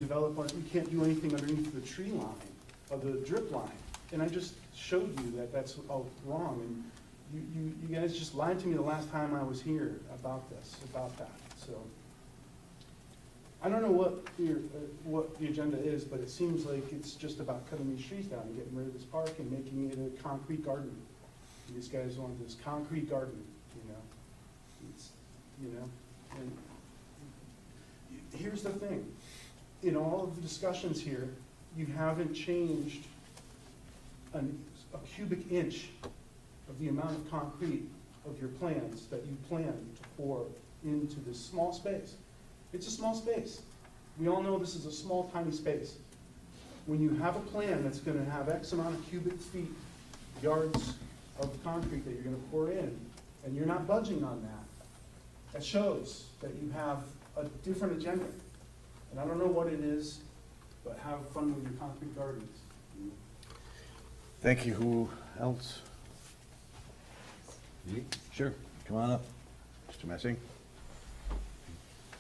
develop on, you can't do anything underneath the tree line, or the drip line. And I just showed you that that's all wrong, and you guys just lied to me the last time I was here about this, about that, so. I don't know what the agenda is, but it seems like it's just about cutting these trees down and getting rid of this park and making it a concrete garden. And these guys want this concrete garden, you know? It's, you know, and here's the thing. In all of the discussions here, you haven't changed a cubic inch of the amount of concrete of your plans that you plan to pour into this small space. It's a small space. We all know this is a small, tiny space. When you have a plan that's gonna have X amount of cubic feet, yards of concrete that you're gonna pour in, and you're not budging on that, that shows that you have a different agenda. And I don't know what it is, but have fun with your concrete gardens. Thank you. Who else? Me? Sure. Come on up. Mr. Messing.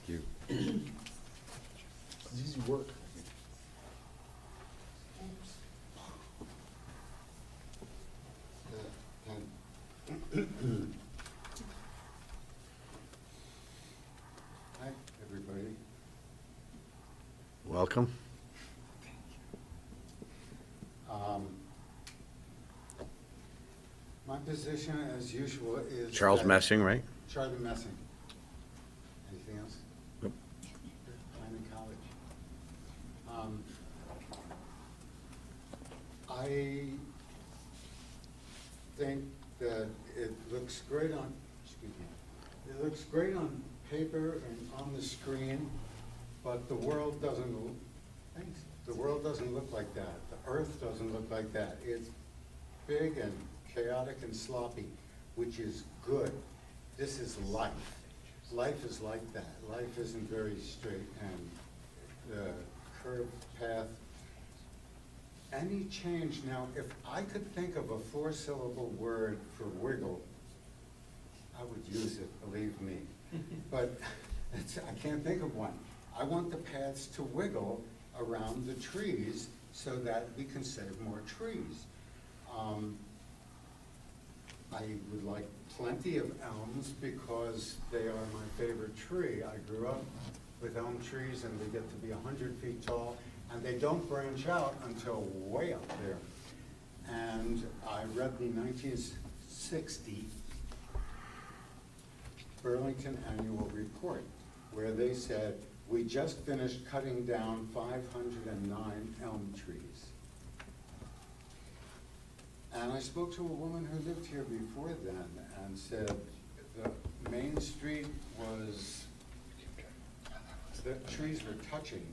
Thank you. It's easy work. Hi, everybody. Welcome. My position, as usual, is Charles that- Messing, right? Charlie Messing. Anything else? Nope. I'm in college. I think that it looks great on, excuse me, it looks great on paper and on the screen, but the world doesn't, thanks, the world doesn't look like that. The earth doesn't look like that. It's big and chaotic and sloppy, which is good. This is life. Life is like that. Life isn't very straight and curved path. Any change, now, if I could think of a 4-syllable word for wiggle, I would use it, believe me. But I can't think of one. I want the paths to wiggle around the trees so that we can save more trees. I would like plenty of elms because they are my favorite tree. I grew up with elm trees and they get to be 100 feet tall and they don't branch out until way up there. And I read the 1960 Burlington Annual Report where they said, we just finished cutting down 509 elm trees. And I spoke to a woman who lived here before then and said the Main Street was, the trees were touching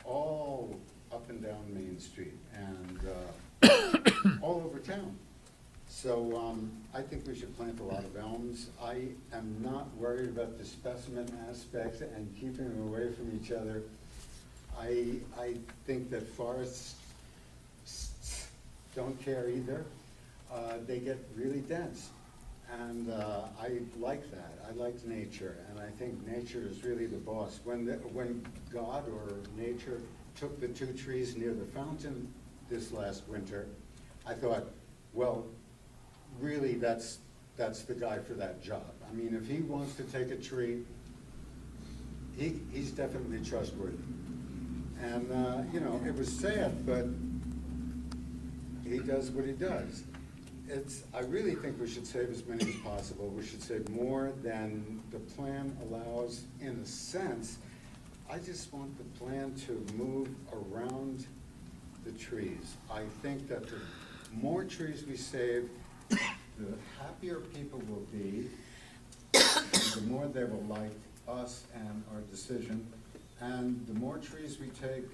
all up and down Main Street and all over town. So I think we should plant a lot of elms. I am not worried about the specimen aspect and keeping them away from each other. I think that forests don't care either. They get really dense. And I like that. I like nature. And I think nature is really the boss. When God or nature took the 2 trees near the fountain this last winter, I thought, well, really that's the guy for that job. I mean, if he wants to take a tree, he's definitely trustworthy. And you know, it was sad, but he does what he does. I really think we should save as many as possible. We should save more than the plan allows in a sense. I just want the plan to move around the trees. I think that the more trees we save, the happier people will be, the more they will like us and our decision. And the more trees we take,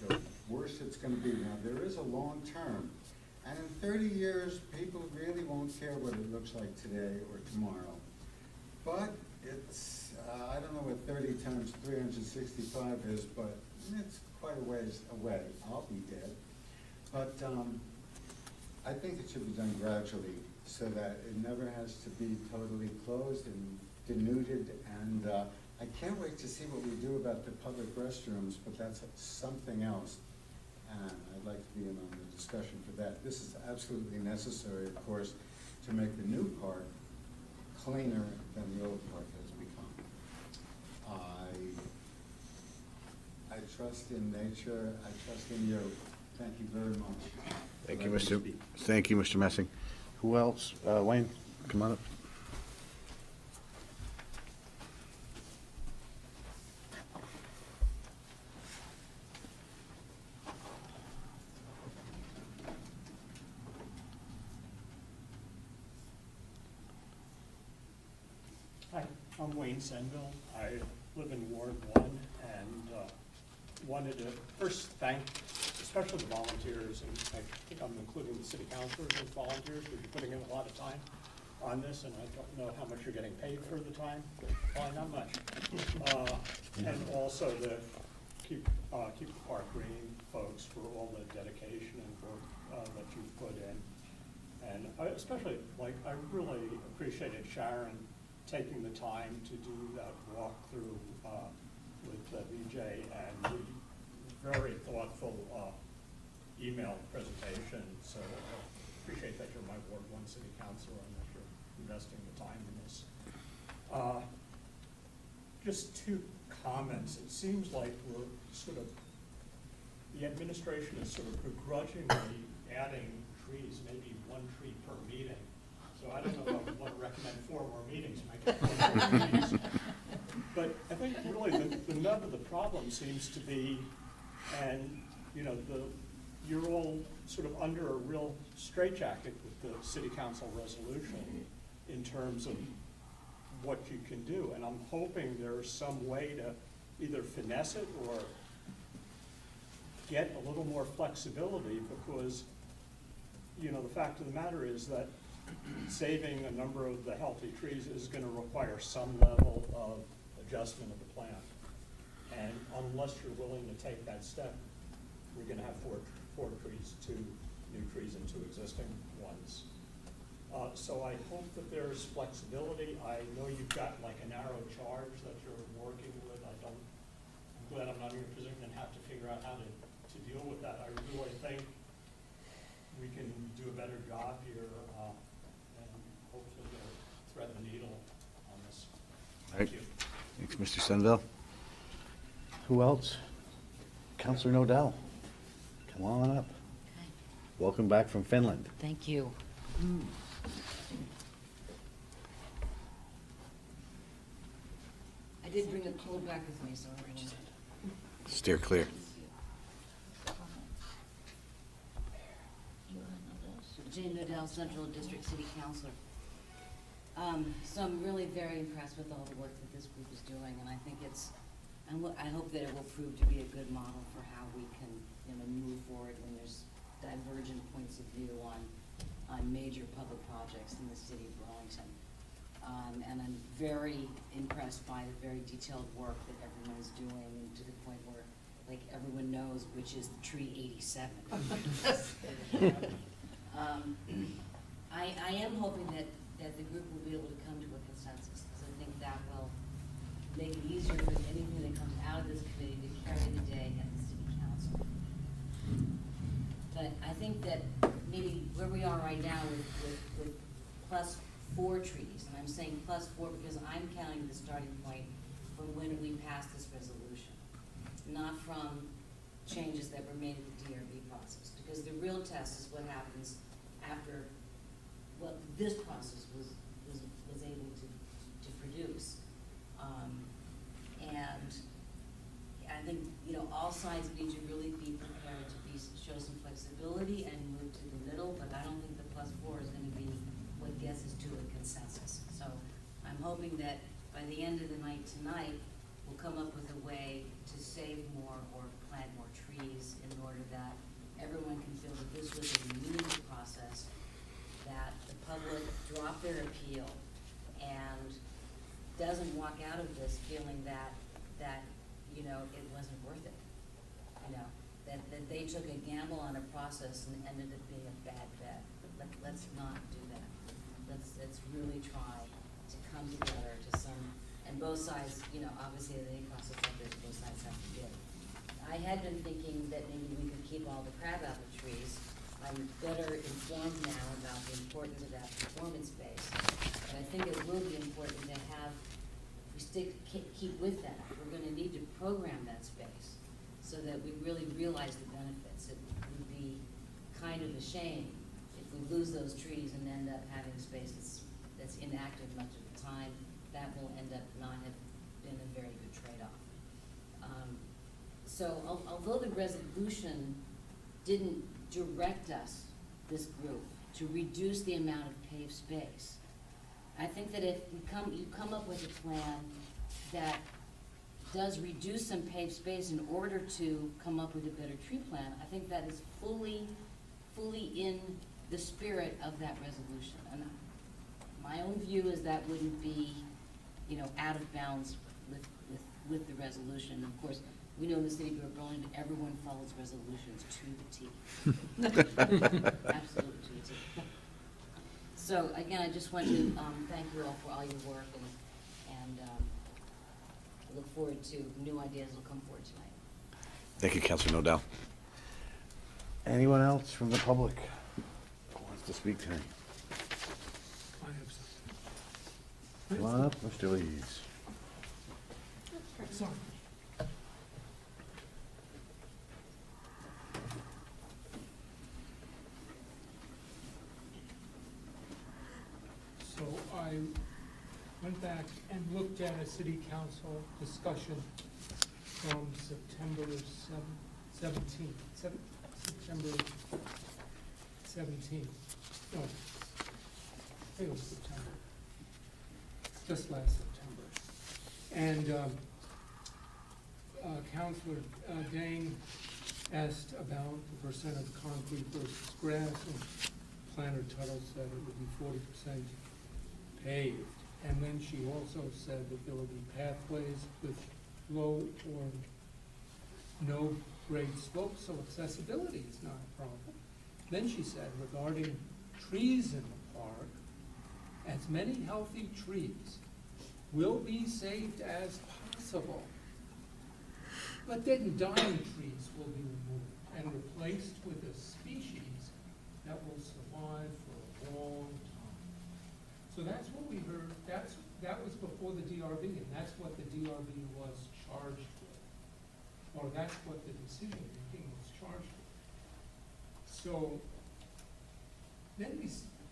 the worse it's going to be. Now, there is a long term. And in 30 years, people really won't care what it looks like today or tomorrow. But it's, I don't know what 30 times 365 is, but it's quite a ways away. I'll be dead. But I think it should be done gradually so that it never has to be totally closed and denuded. And I can't wait to see what we do about the public restrooms, but that's something else. And I'd like to be in on the discussion for that. This is absolutely necessary, of course, to make the new park cleaner than the old park has become. I trust in nature, I trust in you. Thank you very much. Thank you, Let me Mr. speak. Thank you, Mr. Messing. Who else? Wayne, come on up. Hi, I'm Wayne Senville. I live in Ward 1 and wanted to first thank especially the volunteers, and I think I'm including the city councilors as volunteers, because you're putting in a lot of time on this, and I don't know how much you're getting paid for the time. Probably not much. And also the keep the park green folks for all the dedication and work that you've put in. And I especially, I really appreciated Sharon taking the time to do that walkthrough with VJ and the very thoughtful email presentation. So I appreciate that you're my Ward 1 City Councilor and that you're investing the time in this. Just two comments. It seems like we're the administration is sort of begrudgingly adding trees, maybe 1 tree per meeting. So I don't know if I would want to recommend 4 more meetings. But I think really the nub of the problem seems to be, and you're all sort of under a real straitjacket with the city council resolution in terms of what you can do. And I'm hoping there's some way to either finesse it or get a little more flexibility, because the fact of the matter is that saving a number of the healthy trees is going to require some level of adjustment of the plan. And unless you're willing to take that step, we're going to have four trees, 2 new trees and 2 existing ones. So I hope that there's flexibility. I know you've got like a narrow charge that you're working with. I'm glad I'm not in your position and have to figure out how to deal with that. I really think we can do a better job here and hopefully thread the needle on this. Thank you. Thanks, Mr. Senville. Who else? Councilor Nodell, come on up. Okay. Welcome back from Finland. Thank you. I did bring a cold back with me, so I will. Steer clear. Jane Nodell, Central District City Councilor. So I'm really very impressed with all the work that this group is doing, and I think I hope that it will prove to be a good model for how we can, move forward when there's divergent points of view on major public projects in the city of Burlington. And I'm very impressed by the very detailed work that everyone is doing, to the point where, everyone knows which is the tree 87. I am hoping that the group will be able to come to a consensus, because I think that will make it easier for anything that comes out of this committee to carry the day at the city council. But I think that maybe where we are right now with +4 trees, and I'm saying +4 because I'm counting the starting point from when we passed this resolution, not from changes that were made in the DRB process. Because the real test is what happens after what this process was able to produce. And I think, all sides need to really be prepared to show some flexibility and move to the middle, but I don't think the +4 is going to be what gets us to a consensus. So I'm hoping that by the end of the night tonight, we'll come up with a way to save more or plant more trees in order that everyone can feel that this was a meaningful process, that the public drop their appeal and doesn't walk out of this feeling that it wasn't worth it. That they took a gamble on a process and ended up being a bad bet. But let's not do that. Let's really try to come together to some And both sides, you know, obviously, the process like this, both sides have to give. I had been thinking that maybe we could keep all the crabapple trees. I'm better informed now about the importance of that performance space. But I think it will be important to have, if we keep with that, we're gonna need to program that space so that we really realize the benefits. It would be kind of a shame if we lose those trees and end up having space that's inactive much of the time. That will end up not have been a very good trade-off. So although the resolution didn't direct us, this group, to reduce the amount of paved space, I think that if you come up with a plan that does reduce some paved space in order to come up with a better tree plan, I think that is fully in the spirit of that resolution. And my own view is that wouldn't be, you know, out of bounds with the resolution. Of course, we know in the city of Berlin, everyone follows resolutions to the T. Absolutely to the T. So again, I just want to thank you all for all your work, and I look forward to new ideas that will come forward tonight. Thank you, Councilor Nodell. Anyone else from the public who wants to speak tonight? I have something. Come on up, Mr. Lees. Sorry. So I went back and looked at a city council discussion from September 17th. September 17th. No, I think it was September. Just last September. And Councilor Dang asked about the percent of concrete versus grass, and Planner Tuttle said it would be 40% paved. And then she also said that there would be pathways with low or no grade slopes, so accessibility is not a problem. Then she said regarding trees in the park, as many healthy trees will be saved as possible. But dead and dying trees will be removed and replaced with a species that will survive for a long time. So that's what we heard. That was before the DRB, and that's what the DRB was charged with. Or that's what the decision making was charged with. So then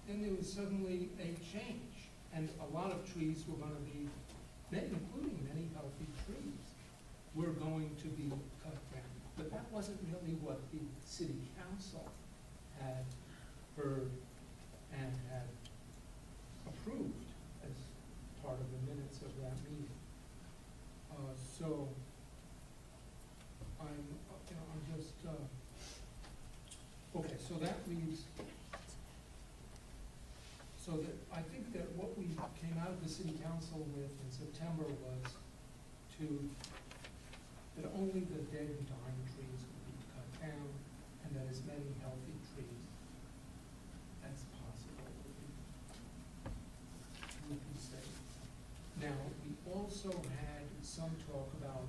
there was suddenly a change, and a lot of trees were going to be, including many healthy trees, were going to be cut down. But that wasn't really what the city council had heard and had approved as part of the minutes of that meeting. So I'm just, okay, so that leaves, so that I think that what we came out of the city council with in September was that only the dead and dying trees would be cut down, and that as many healthy trees as possible would be saved. Now, we also had some talk about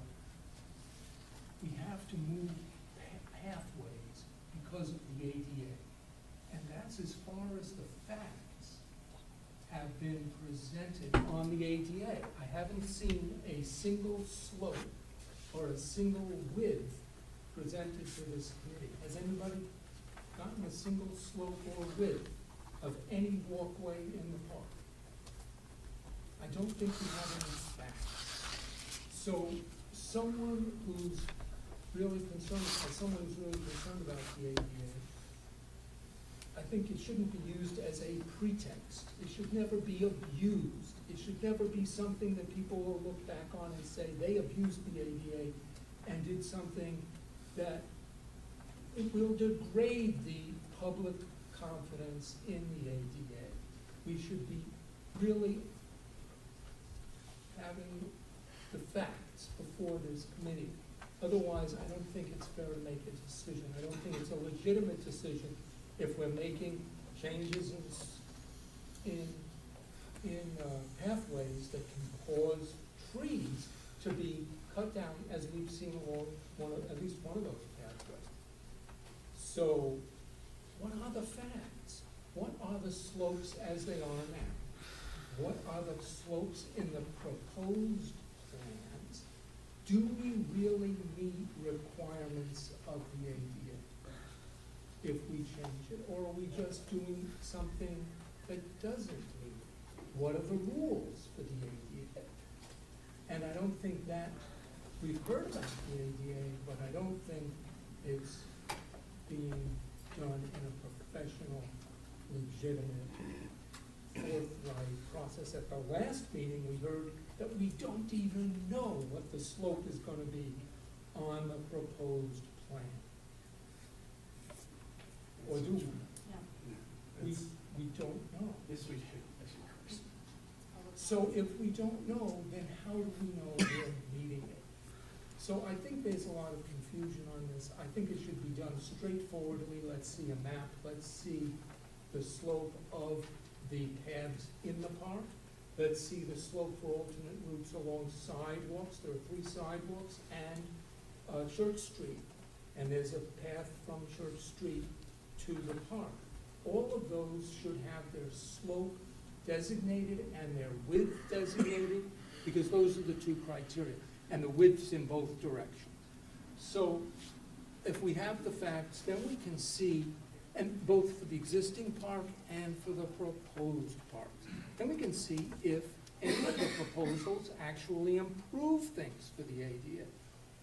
we have to move pathways because of the ADA, and that's as far as the facts have been presented on the ADA. I haven't seen a single slope or a single width presented to this committee. Has anybody gotten a single slope or width of any walkway in the park? I don't think we have any facts. So someone who's really concerned about the ADA, I think it shouldn't be used as a pretext. It should never be abused. It should never be something that people will look back on and say they abused the ADA and did something that it will degrade the public confidence in the ADA. We should be really having the facts before this committee. Otherwise, I don't think it's fair to make a decision. I don't think it's a legitimate decision if we're making changes in pathways that can cause trees to be cut down, as we've seen along at least one of those pathways. So, what are the facts? What are the slopes as they are now? What are the slopes in the proposed plans? Do we really meet requirements of the ADA if we change it, or are we just doing something that doesn't meet it? What are the rules for the ADA? And I don't think that, we've heard about the ADA, but I don't think it's being done in a professional, legitimate, forthright process. At the last meeting, we heard that we don't even know what the slope is gonna be on the proposed plan. Or do we? We don't know. Yes, we do. Yes, we do. So if we don't know, then how do we know we're meeting it? So I think there's a lot of confusion on this. I think it should be done straightforwardly. Let's see a map. Let's see the slope of the paths in the park. Let's see the slope for alternate routes along sidewalks. There are 3 sidewalks and Church Street. And there's a path from Church Street to the park. All of those should have their slope designated and their width designated, because those are the 2 criteria, and the width's in both directions. So if we have the facts, then we can see, and both for the existing park and for the proposed parks, then we can see if any of the proposals actually improve things for the ADA,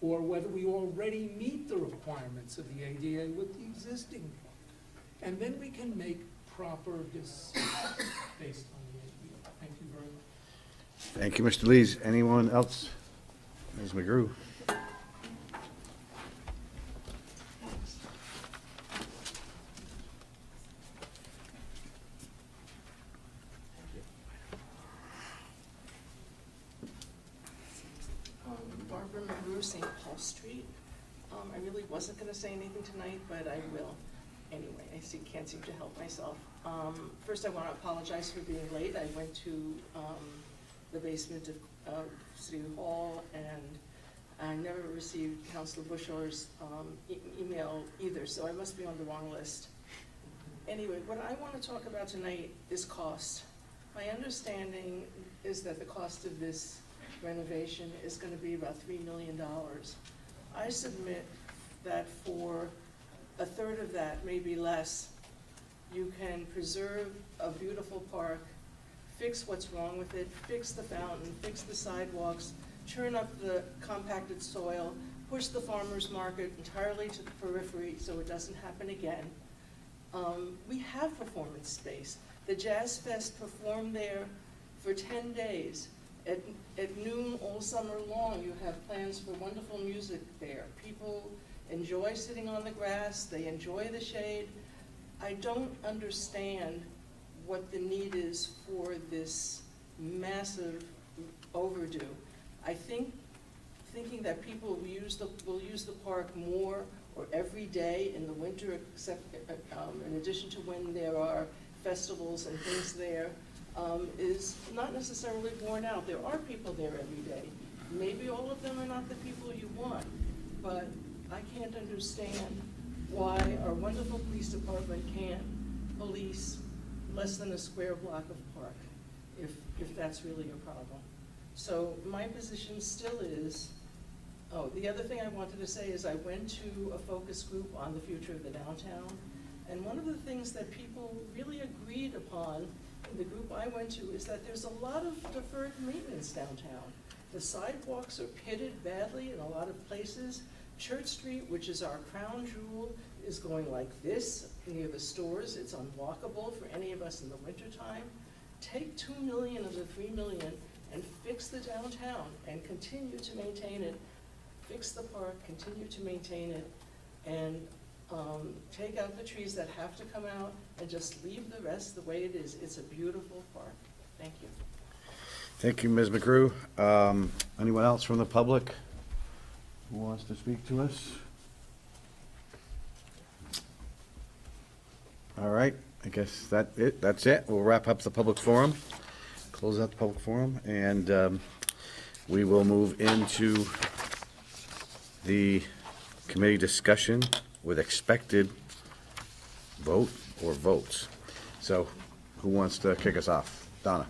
or whether we already meet the requirements of the ADA with the existing park. And then we can make proper decisions based on the ADA. Thank you very much. Thank you, Mr. Lees. Anyone else? Ms. McGrew? Barbara McGrew, St. Paul Street. I really wasn't gonna say anything tonight, but I will. Anyway, can't seem to help myself. First, I wanna apologize for being late. I went to, the basement of City Hall, and I never received Councilor Bushor's, email either, so I must be on the wrong list. Anyway, what I wanna talk about tonight is cost. My understanding is that the cost of this renovation is gonna be about $3 million. I submit that for a third of that, maybe less, you can preserve a beautiful park, fix what's wrong with it, fix the fountain, fix the sidewalks, turn up the compacted soil, push the farmer's market entirely to the periphery so it doesn't happen again. We have performance space. The Jazz Fest performed there for 10 days. At noon all summer long, you have plans for wonderful music there. People enjoy sitting on the grass, they enjoy the shade. I don't understand what the need is for this massive overdue. I think thinking that people will use the park more or every day in the winter, except in addition to when there are festivals and things there, is not necessarily borne out. There are people there every day. Maybe all of them are not the people you want, but I can't understand why our wonderful police department can't police less than a square block of park, if that's really a problem. So my position still is, the other thing I wanted to say is I went to a focus group on the future of the downtown, and one of the things that people really agreed upon in the group I went to is that there's a lot of deferred maintenance downtown. The sidewalks are pitted badly in a lot of places. Church Street, which is our crown jewel, is going like this near the stores. It's unwalkable for any of us in the wintertime. Take $2 million of the $3 million and fix the downtown and continue to maintain it. Fix the park, continue to maintain it, and take out the trees that have to come out and just leave the rest the way it is. It's a beautiful park. Thank you. Thank you, Ms. McGrew. Anyone else from the public who wants to speak to us? All right, I guess that's it. We'll wrap up the public forum, close out the public forum, and we will move into the committee discussion with expected vote or votes. So who wants to kick us off? Donna?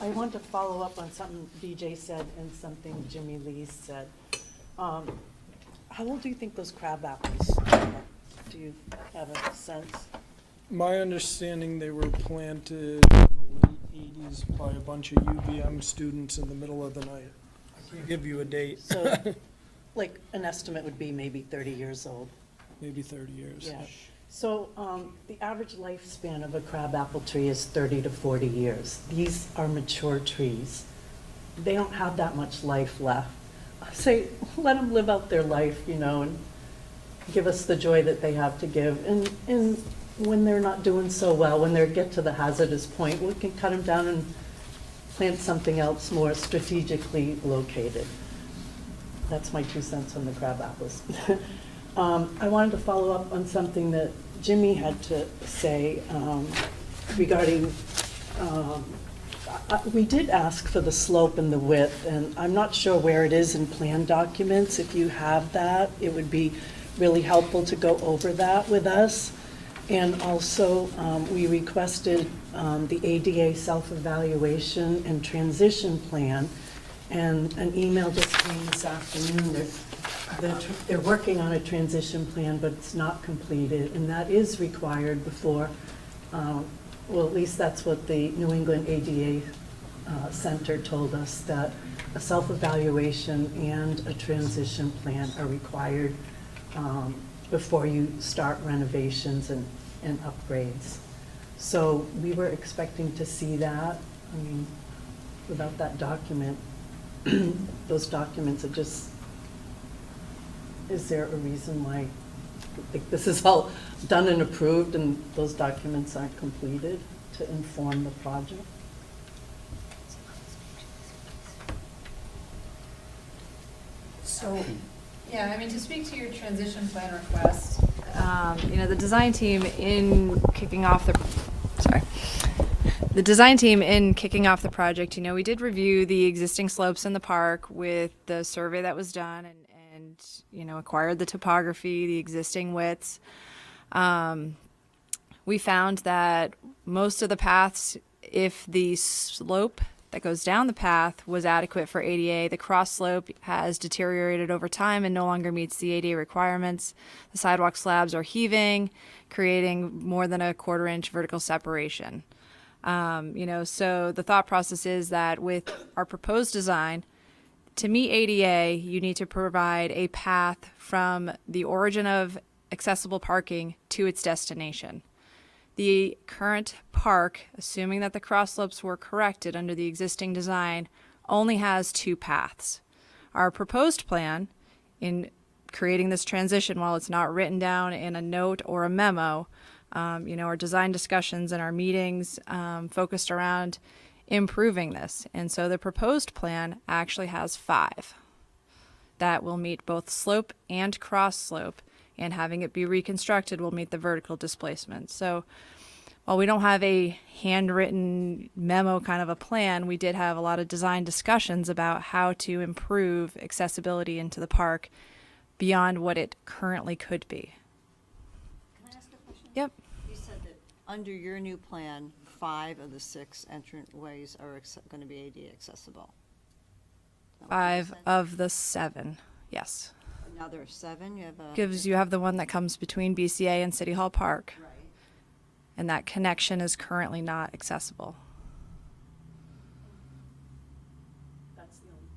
I want to follow up on something BJ said and something Jimmy Lee said. How old do you think those crab apples are? Do you have a sense? My understanding, they were planted in the late 80s by a bunch of UVM students in the middle of the night. I can't give you a date, So, like, an estimate would be maybe 30 years old. maybe 30 years. Yeah. So the average lifespan of a crabapple tree is 30 to 40 years. These are mature trees. They don't have that much life left. I say, let them live out their life, and give us the joy that they have to give. And when they're not doing so well, when they get to the hazardous point, we can cut them down and plant something else more strategically located. That's my 2 cents on the crabapples. I wanted to follow up on something that Jimmy had to say regarding, we did ask for the slope and the width, and I'm not sure where it is in plan documents. If you have that, it would be really helpful to go over that with us. And also, we requested the ADA self-evaluation and transition plan, and an email just came this afternoon. They're working on a transition plan, but it's not completed, and that is required before, well, at least that's what the New England ADA Center told us, that a self-evaluation and a transition plan are required before you start renovations and upgrades. So we were expecting to see that. I mean, without that document, those documents are just, is there a reason why, like, this is all done and approved and those documents aren't completed to inform the project? So, yeah, I mean, to speak to your transition plan request, the design team in kicking off the project, we did review the existing slopes in the park with the survey that was done and acquired the topography, the existing widths. We found that most of the paths, if the slope that goes down the path was adequate for ADA, the cross slope has deteriorated over time and no longer meets the ADA requirements. The sidewalk slabs are heaving, creating more than a 1/4 inch vertical separation. So the thought process is that with our proposed design, to meet ADA, you need to provide a path from the origin of accessible parking to its destination. The current park, assuming that the cross slopes were corrected under the existing design, only has 2 paths. Our proposed plan, in creating this transition, while it's not written down in a note or a memo, our design discussions and our meetings focused around improving this. And so the proposed plan actually has 5 that will meet both slope and cross slope, and having it be reconstructed will meet the vertical displacement. So while we don't have a handwritten memo kind of a plan, we did have a lot of design discussions about how to improve accessibility into the park beyond what it currently could be. Can I ask a question? Yep. You said that under your new plan, 5 of the 6 entrant ways are going to be ADA accessible. Is that what you 5 said? of the 7, yes. Now there are 7. You have the one that comes between BCA and City Hall Park, Right. and that connection is currently not accessible. That's the only.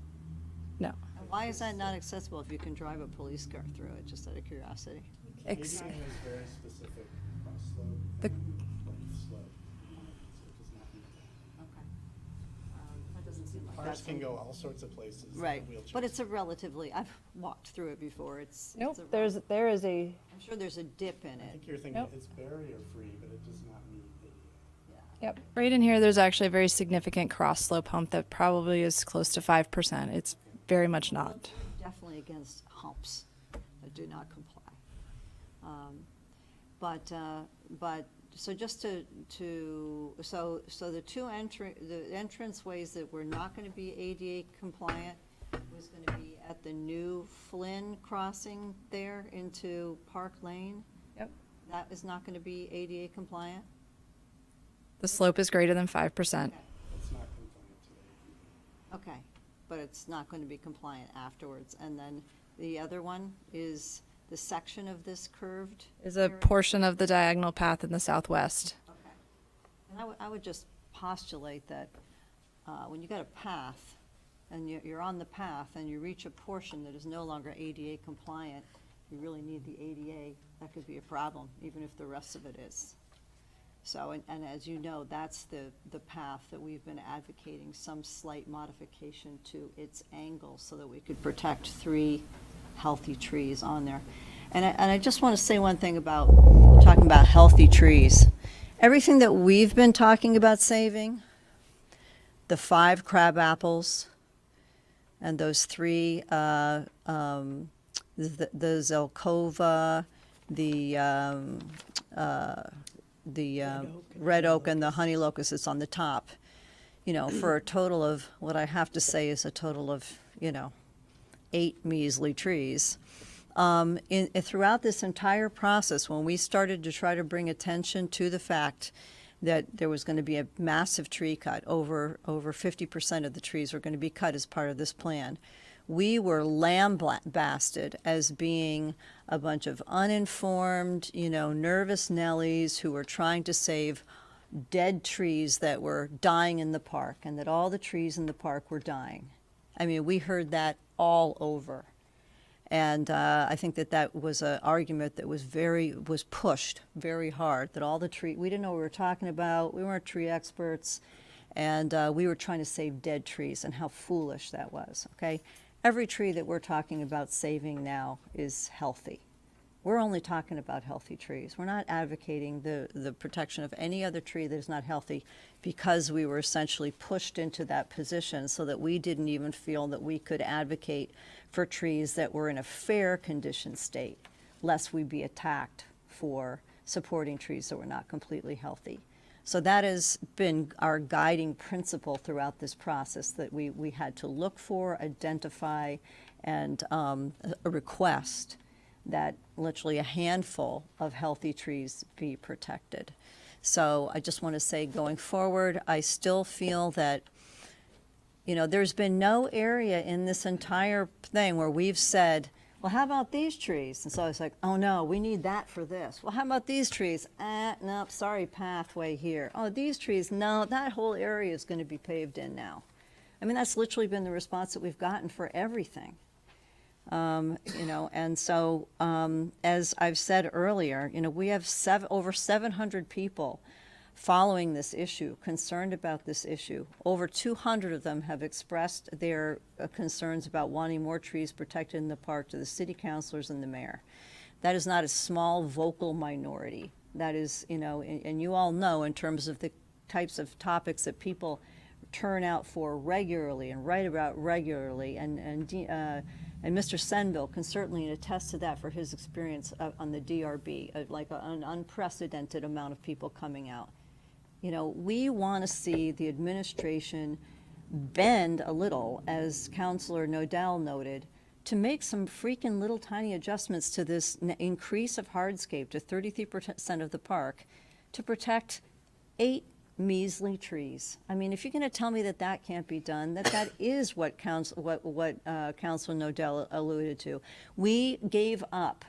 No. And why is that not accessible if you can drive a police car through it, just out of curiosity? Ex- ADA has very specific cross slope The- and left slope. So it does not meet that. Okay. That doesn't seem like Cars that's. can go all sorts of places. Right, wheelchairs. but it's a relatively, I've walked through it before, Nope, it's a there is a, I'm sure there's a dip in I it. think you're thinking Nope. it's barrier-free, but it does not meet ADA. yep, right in here, there's actually a very significant cross slope hump that probably is close to 5%. It's very much not. Definitely against humps that do not comply. But so just so the the entranceways that were not gonna be ADA compliant was gonna be at the new Flynn crossing there into Park Lane? Yep. That is not gonna be ADA compliant? The slope is greater than 5%. It's not compliant today. Okay, but it's not going to be compliant afterwards. And then the other one is the section of this curved? Is a area? portion of the diagonal path in the southwest. Okay. And I would just postulate that when you got a path, and you're on the path, and you reach a portion that is no longer ADA compliant, you really need the ADA, that could be a problem, even if the rest of it is. So, and as you know, that's the path that we've been advocating, some slight modification to its angle so that we could protect 3 healthy trees on there. And I just want to say one thing about talking about healthy trees. Everything that we've been talking about saving, the 5 crabapples and those 3, the Zelkova, the red oak and the honey locust is on the top, for a total of, what I have to say is a total of, 8 measly trees. Throughout this entire process, when we started to try to bring attention to the fact that there was going to be a massive tree cut, over 50% of the trees were going to be cut as part of this plan, we were lambasted as being a bunch of uninformed, nervous Nellies who were trying to save dead trees that were dying in the park, and that all the trees in the park were dying. I mean, we heard that all over. And I think that was an argument that was pushed very hard, that all the we didn't know what we were talking about, we weren't tree experts, and we were trying to save dead trees, and how foolish that was, okay? Every tree that we're talking about saving now is healthy. We're only talking about healthy trees. We're not advocating the protection of any other tree that is not healthy, because we were essentially pushed into that position so that we didn't even feel that we could advocate for trees that were in a fair condition state, lest we be attacked for supporting trees that were not completely healthy. So that has been our guiding principle throughout this process, that we had to look for, identify, and a request that literally a handful of healthy trees be protected. So I just want to say, going forward, I still feel that, there's been no area in this entire thing where we've said, well, how about these trees? And so I was like, oh no, we need that for this. Well, how about these trees? No, sorry, pathway here. Oh, these trees, no, that whole area is going to be paved in now. I mean, that's literally been the response that we've gotten for everything. And so, as I've said earlier, we have over 700 people following this issue, concerned about this issue. Over 200 of them have expressed their concerns about wanting more trees protected in the park to the city councilors and the mayor. That is not a small vocal minority. That is, and you all know, in terms of the types of topics that people turn out for regularly and write about regularly, and Mr. Senville can certainly attest to that for his experience on the DRB, like an unprecedented amount of people coming out. We want to see the administration bend a little, as Councilor Nodell noted, to make some freaking little tiny adjustments to this increase of hardscape to 33% of the park to protect 8 measly trees. I mean, if you're going to tell me that can't be done, that is what Councilor Nodell alluded to. We gave up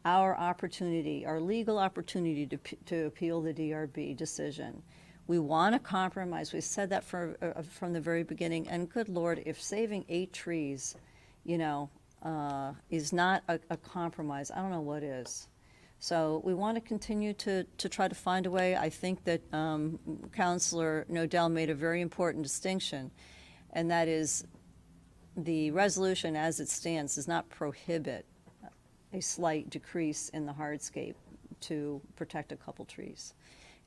our opportunity, our legal opportunity to appeal the DRB decision. We want to compromise. We said that from the very beginning. And good Lord, if saving 8 trees, is not a compromise, I don't know what is. So we want to continue to try to find a way. I think that Councilor Nodell made a very important distinction, and that is the resolution as it stands does not prohibit a slight decrease in the hardscape to protect a couple trees.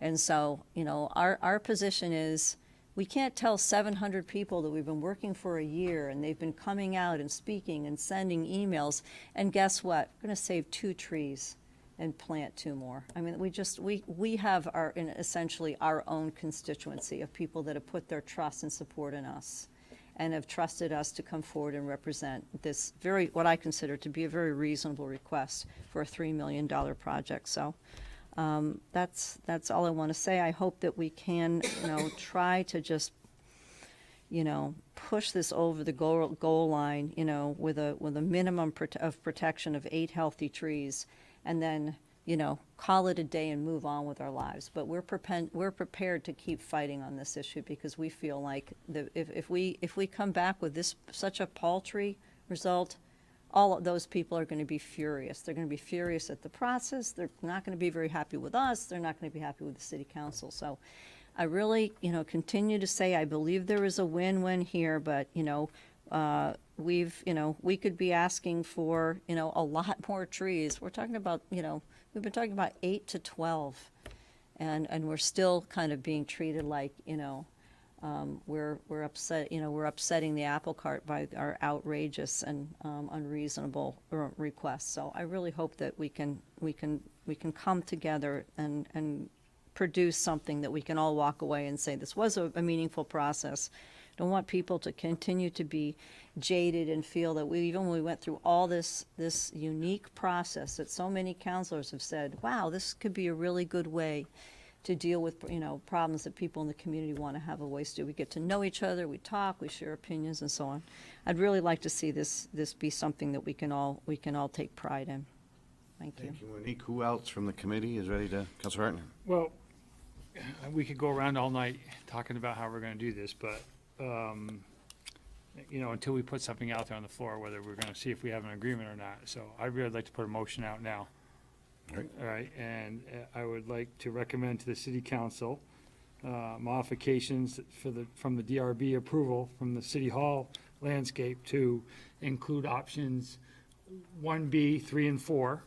And so, our position is, we can't tell 700 people that we've been working for a year and they've been coming out and speaking and sending emails, and guess what? We're going to save 2 trees. and plant 2 more. I mean, we have essentially our own constituency of people that have put their trust and support in us and have trusted us to come forward and represent this what I consider to be a very reasonable request for a $3 million project. So that's all I want to say. I hope that we can, try to just, push this over the goal line, with a minimum of protection of 8 healthy trees, and then, call it a day and move on with our lives. But we're prepared to keep fighting on this issue, because we feel like if we come back with such a paltry result, all of those people are going to be furious. They're going to be furious at the process. They're not going to be very happy with us. They're not going to be happy with the city council. So I really, continue to say I believe there is a win-win here, but, we could be asking for, a lot more trees. We're talking about, we've been talking about 8 to 12, and we're still kind of being treated like, we're upset, we're upsetting the apple cart by our outrageous and unreasonable requests. So I really hope that we can come together and produce something that we can all walk away and say this was a meaningful process. Don't want people to continue to be jaded and feel that even when we went through all this unique process that so many counselors have said, wow, this could be a really good way to deal with, problems that people in the community want to have a voice to. We get to know each other, we talk, we share opinions, and so on. I'd really like to see this be something that we can all take pride in. Thank you. Thank you, Monique. Who else from the committee is ready to, Councilor Hartner? Well, we could go around all night talking about how we're going to do this, but, until we put something out there on the floor, whether we're going to see if we have an agreement or not. So I'd really like to put a motion out now. All right, and I would like to recommend to the city council modifications from the DRB approval from the city hall landscape to include options 1B, 3, and 4,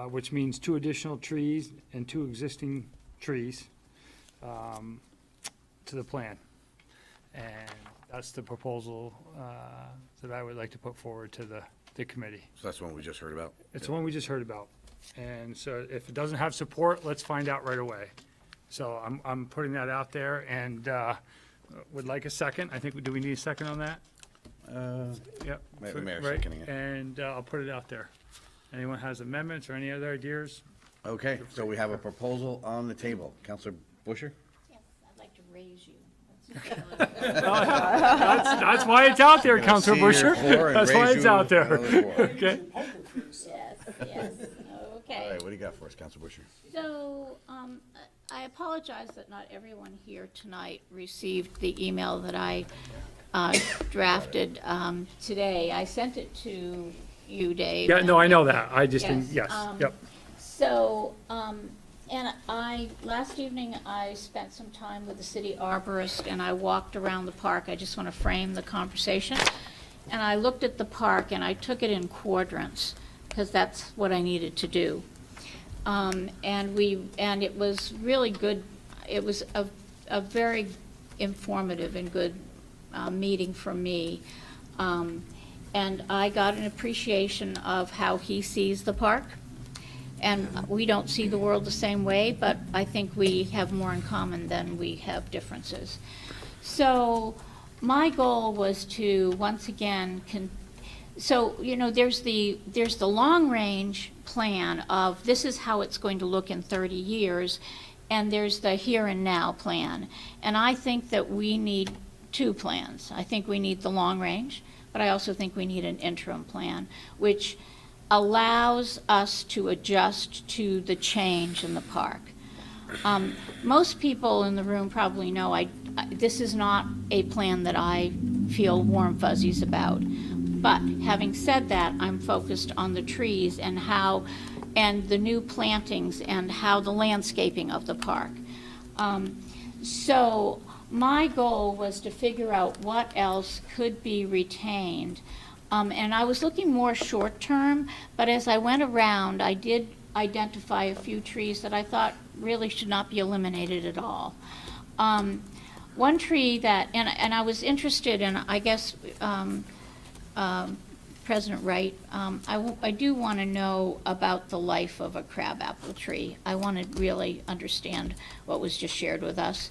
which means 2 additional trees and 2 existing trees to the plan. And that's the proposal that I would like to put forward to the committee. So that's the one we just heard about? It's the one we just heard about. And so if it doesn't have support, let's find out right away. So I'm putting that out there, and would like a second. I think, do we need a second on that? Yep. The mayor's right. seconding it. And I'll put it out there. Anyone has amendments or any other ideas? Okay, so we have a proposal on the table. Councilor Busher? Yes, I'd like to raise you. That's why it's out there, Councilor Busher. That's why it's out there. Okay. Yes, yes, okay. All right, what do you got for us, Councilor Busher? So, I apologize that not everyone here tonight received the email that I drafted today. I sent it to you, Dave. Yeah, no, I know that. I just didn't, yes, yep. So, and last evening, I spent some time with the city arborist, and I walked around the park. I just want to frame the conversation. And I looked at the park, and I took it in quadrants, because that's what I needed to do. And it was really good. It was a very informative and good meeting for me. And I got an appreciation of how he sees the park. And we don't see the world the same way, but I think we have more in common than we have differences. So my goal was to, once again, there's the long-range plan of this is how it's going to look in 30 years, and there's the here and now plan. And I think that we need 2 plans. I think we need the long range, but I also think we need an interim plan, which allows us to adjust to the change in the park. Most people in the room probably know this is not a plan that I feel warm fuzzies about. But having said that, I'm focused on the trees and the new plantings and how the landscaping of the park. So my goal was to figure out what else could be retained. And I was looking more short term, but as I went around, I did identify a few trees that I thought really should not be eliminated at all. One tree that, and I was interested in, I guess, President Wright, I do want to know about the life of a crabapple tree. I want to really understand what was just shared with us.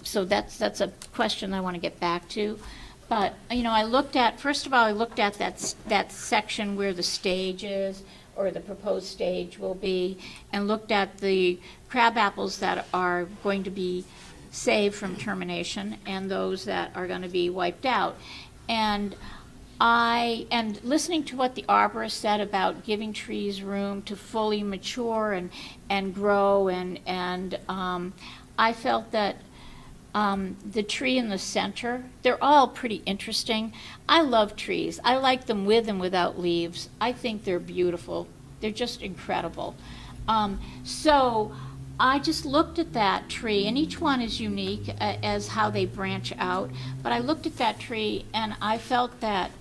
So that's a question I want to get back to. But, you know, first of all, I looked at that section where the stage is, or the proposed stage will be, and looked at the crabapples that are going to be saved from termination and those that are going to be wiped out. And listening to what the arborist said about giving trees room to fully mature and grow, and I felt that the tree in the center, they're all pretty interesting. I love trees. I like them with and without leaves. I think they're beautiful. They're just incredible. So I just looked at that tree, and each one is unique as how they branch out. But I looked at that tree, and I felt that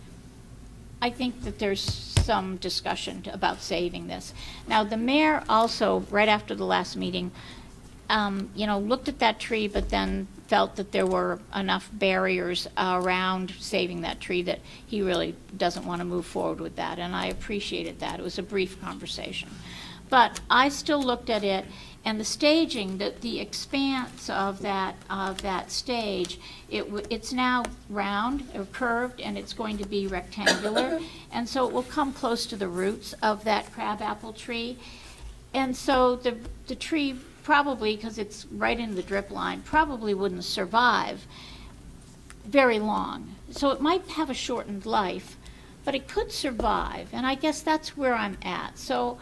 I think that there's some discussion about saving this. Now, the mayor also, right after the last meeting, looked at that tree, but then felt that there were enough barriers around saving that tree that he really doesn't want to move forward with that, and I appreciated that. It was a brief conversation. But I still looked at it, and the staging, the expanse of that stage, it's now round or curved, and it's going to be rectangular, and so it will come close to the roots of that crabapple tree. And so the tree probably, because it's right in the drip line, probably wouldn't survive very long. So it might have a shortened life, but it could survive, and I guess that's where I'm at. So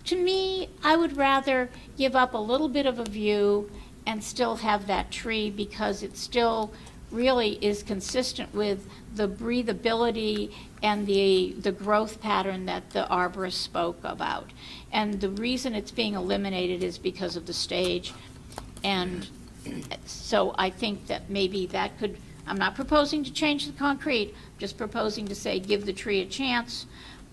to me, I would rather give up a little bit of a view and still have that tree, because it still really is consistent with the breathability and the growth pattern that the arborist spoke about. And the reason it's being eliminated is because of the stage. And so I think that maybe that could, I'm not proposing to change the concrete, just proposing to say give the tree a chance.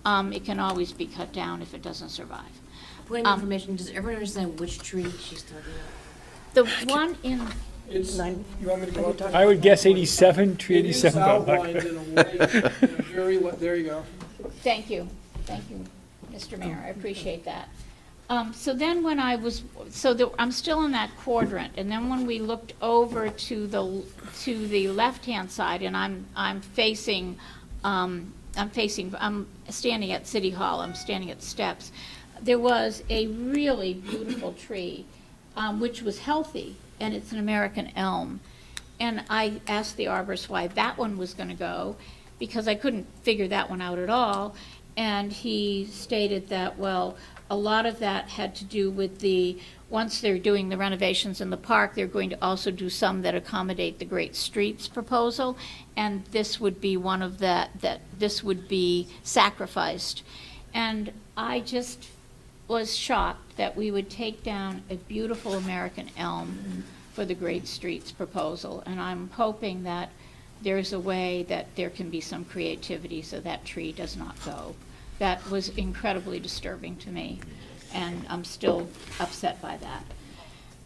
It can always be cut down if it doesn't survive. Point of information, does everyone understand which tree she's talking about? The one in, It's, Nine. you want me to go up there? I would guess 87, tree It is 87. but I'm not outlined gonna- in a white, in a very, there you go. thank you, Mr. Mayor, I appreciate that. So then when I was, I'm still in that quadrant, and then when we looked over to the left-hand side, and I'm standing at City Hall, I'm standing at steps, there was a really beautiful tree, which was healthy, and it's an American elm. And I asked the arborist why that one was gonna go, because I couldn't figure that one out at all. And he stated that, well, a lot of that had to do with once they're doing the renovations in the park, they're going to also do some that accommodate the Great Streets proposal, and this would be one of that this would be sacrificed. And I just was shocked that we would take down a beautiful American elm for the Great Streets proposal, and I'm hoping that there's a way that there can be some creativity so that tree does not go. That was incredibly disturbing to me, and I'm still upset by that.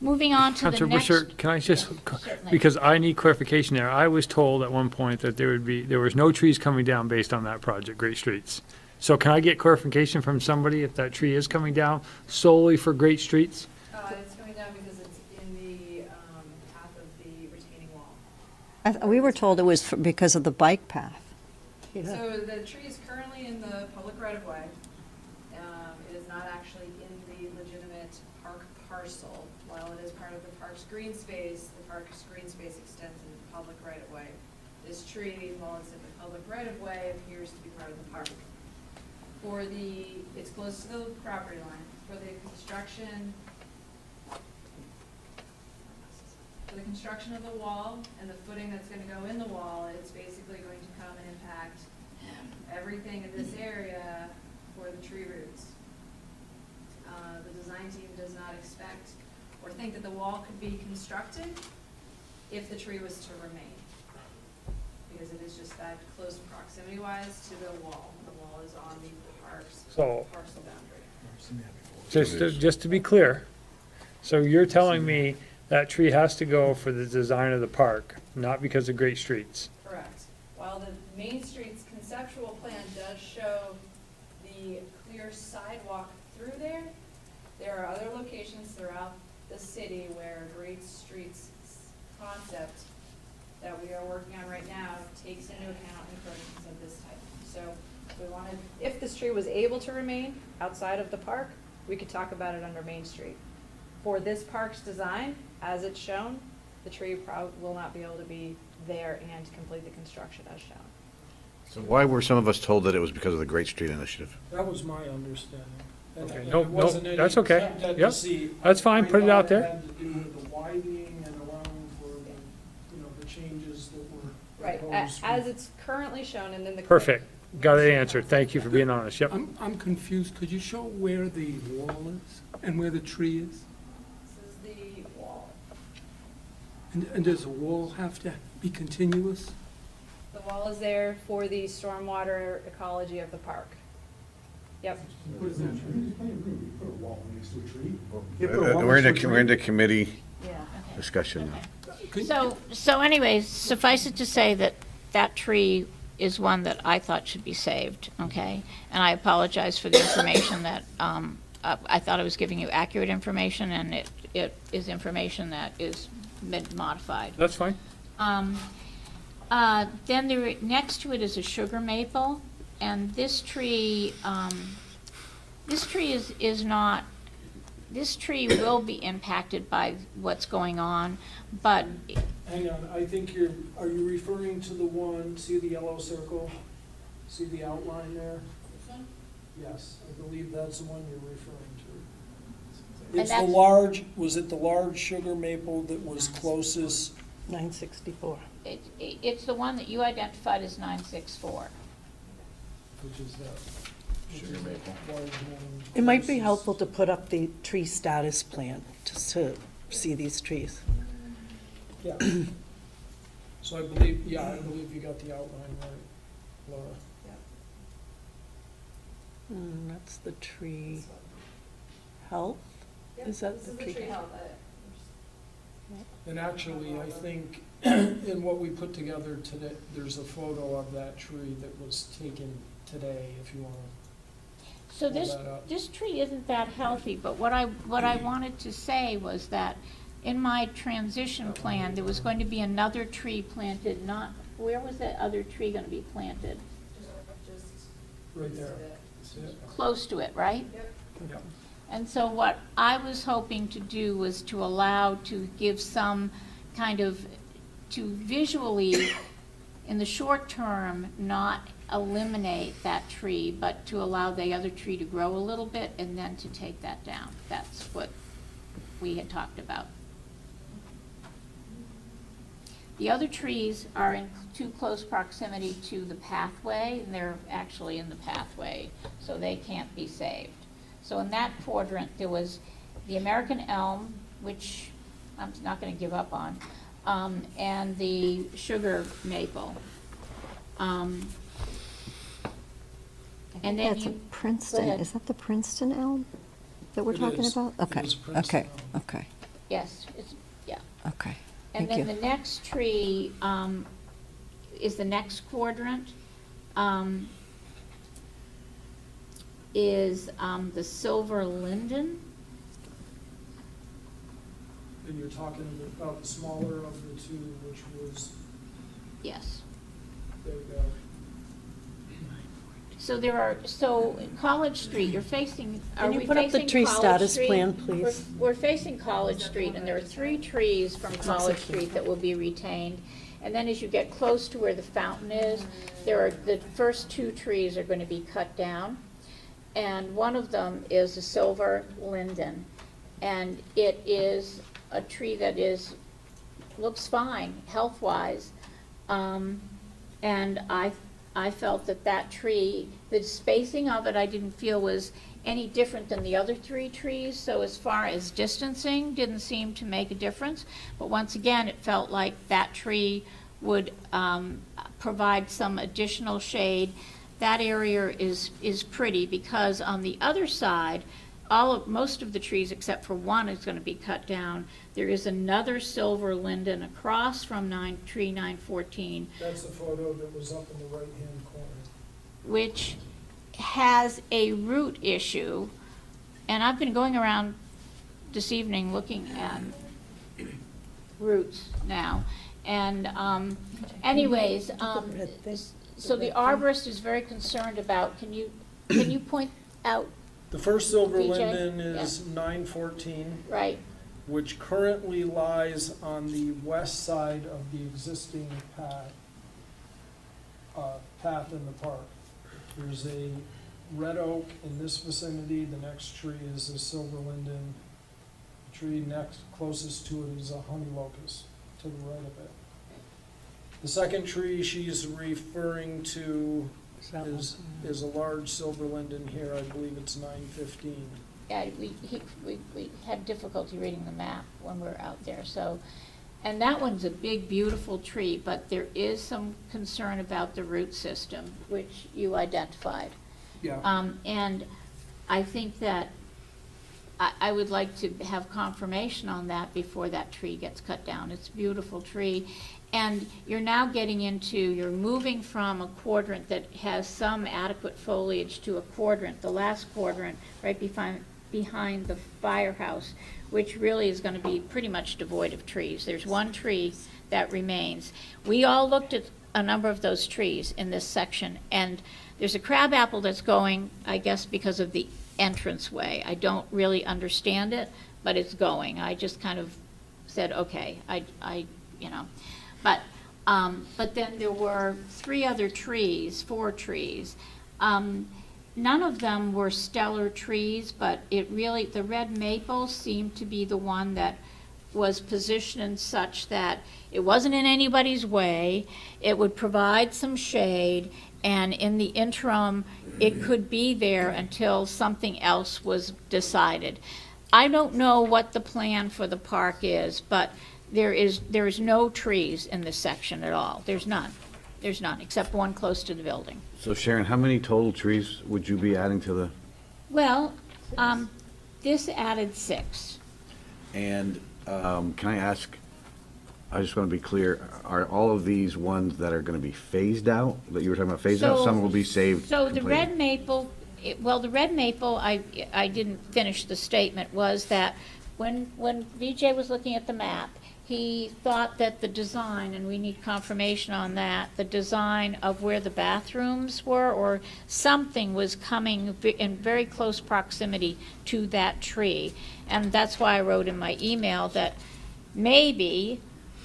Moving on to the Councilor next. Bouchard, can I just, Yeah, certainly. because I need clarification there. I was told at one point that there was no trees coming down based on that project, Great Streets. So can I get clarification from somebody if that tree is coming down solely for Great Streets? It's coming down because it's in the path of the retaining wall. We were told it was because of the bike path. Yeah. So the tree is currently in the public right-of-way. It is not actually in the legitimate park parcel. While it is part of the park's green space, the park's green space extends into the public right-of-way. This tree, while it's in the public right-of-way, appears to be part of the park. It's close to the property line. For the construction of the wall and the footing that's gonna go in the wall, it's basically going to come and impact everything in this area for the tree roots. The design team does not expect or think that the wall could be constructed if the tree was to remain, because it is just that close proximity-wise to the wall. The wall is on the park's So- parcel boundary. Just to be clear, so you're telling me that tree has to go for the design of the park, not because of Great Streets? Correct. While the Main Street's conceptual plan does does show the clear sidewalk through there. There are other locations throughout the city where Great Streets concept that we are working on right now takes into account encroachments of this type. So we wanted, if this tree was able to remain outside of the park, we could talk about it under Main Street. For this park's design, as it's shown, the tree will not be able to be there and complete the construction as shown. So why were some of us told that it was because of the Great Street Initiative? That was my understanding. And- Okay, and no, it wasn't no, any that's okay. attempt at Yep, deceit. that's fine. I Put it thought out there. had to do with the widening and allowing for the changes that were Right, proposed. as it's currently shown and then the. Perfect. Got it answered. Thank you for being honest. Yep. I'm confused. Could you show where the wall is and where the tree is? This is the wall. And does the wall have to be continuous? The wall is there for the stormwater ecology of the park. Yep. What is that? Put a wall next to a tree. We're into committee Yeah. discussion now. So anyways, suffice it to say that that tree is one that I thought should be saved, okay? And I apologize for the information that, I thought I was giving you accurate information, and it is information that is been modified. That's fine. Then next to it is a sugar maple, and this tree is not, this tree will be impacted by what's going on, but Hang on, I think are you referring to the one, see the yellow circle? See the outline there? Yes, I believe that's the one you're referring to. And It's the that's- was it the large sugar maple that was closest? 964. it's the one that you identified as 964. Which is that? Sugar maple. Large one. It might be closest. helpful to put up the tree status plan, just to see these trees. Yeah. So I believe you got the outline right, Laura. That's the tree health? Is that the tree? health. And actually, I think in what we put together today, there's a photo of that tree that was taken today, if you want to. So this tree isn't that healthy, but what I wanted to say was that in my transition plan, there was going to be another tree planted, where was that other tree going to be planted? Just Right there. Yeah. Close to it, right? Yeah. And so what I was hoping to do was to give some kind of, to visually, in the short term, not eliminate that tree, but to allow the other tree to grow a little bit and then to take that down. That's what we had talked about. The other trees are in too close proximity to the pathway, and they're actually in the pathway, so they can't be saved. So in that quadrant, there was the American elm, which I'm not gonna give up on, and the sugar maple. And then That's a Go Princeton, ahead. is that the Princeton elm that we're It talking is. about? It Okay, is Princeton okay, elm. okay, Yes, yeah. okay. And Thank then you. the next tree is the next quadrant, is the silver linden. And you're talking about the smaller of the two, which was, Yes. there we go. So College Street, you're facing, are Can you we put up the facing tree College status Street? plan, please? We're facing College Street, and there are 3 trees from College Street that will be retained. And then as you get close to where the fountain is, the first 2 trees are going to be cut down. And one of them is a silver linden. And it is a tree that looks fine, health-wise. And I felt that tree, the spacing of it, I didn't feel was any different than the other 3 trees. So as far as distancing, didn't seem to make a difference. But once again, it felt like that tree would provide some additional shade. That area is pretty because on the other side, most of the trees except for one is going to be cut down. There is another silver linden across from tree 914. That's the photo that was up in the right-hand corner. which has a root issue, and I've been going around this evening looking at roots now. And anyways, so the arborist is very concerned about, can you point out, The first silver VJ? linden is 914, right, which currently lies on the west side of the existing path in the park. There's a red oak in this vicinity, the next tree is a silver linden. The tree next closest to it is a honey locust, to the right of it. The second tree she's referring to is a large silver linden here, I believe it's 915. yeah, we had difficulty reading the map when we were out there, so, and that one's a big, beautiful tree, but there is some concern about the root system, which you identified. Yeah. And I think that I would like to have confirmation on that before that tree gets cut down. It's a beautiful tree. And you're now getting into, you're moving from a quadrant that has some adequate foliage to a quadrant, the last quadrant, right behind the firehouse, which really is going to be pretty much devoid of trees. There's one tree that remains. We all looked at a number of those trees in this section, and there's a crabapple that's going, I guess, because of the entranceway. I don't really understand it, but it's going. I just kind of said, okay, you know. But then there were four trees. None of them were stellar trees, but the red maple seemed to be the one that was positioned such that it wasn't in anybody's way, it would provide some shade, and in the interim, it could be there until something else was decided. I don't know what the plan for the park is, but there is no trees in this section at all. There's none, except one close to the building. So Sharon, how many total trees would you be adding to the, Well, this added 6. and can I ask, I just want to be clear, are all of these ones that are going to be phased out, that you were talking about phased out, some will be saved So the completely? red maple, the red maple, I didn't finish the statement, was that when VJ was looking at the map, he thought that the design, and we need confirmation on that, the design of where the bathrooms were, or something was coming in very close proximity to that tree. And that's why I wrote in my email that maybe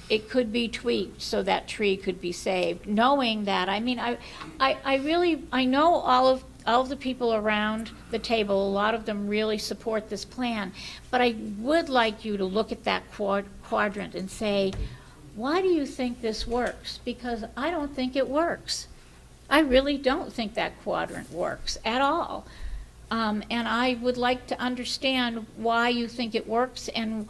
it could be tweaked so that tree could be saved, knowing that, I mean, I know all of the people around the table, a lot of them really support this plan, but I would like you to look at that quadrant and say, why do you think this works? Because I don't think it works. I really don't think that quadrant works at all. And I would like to understand why you think it works and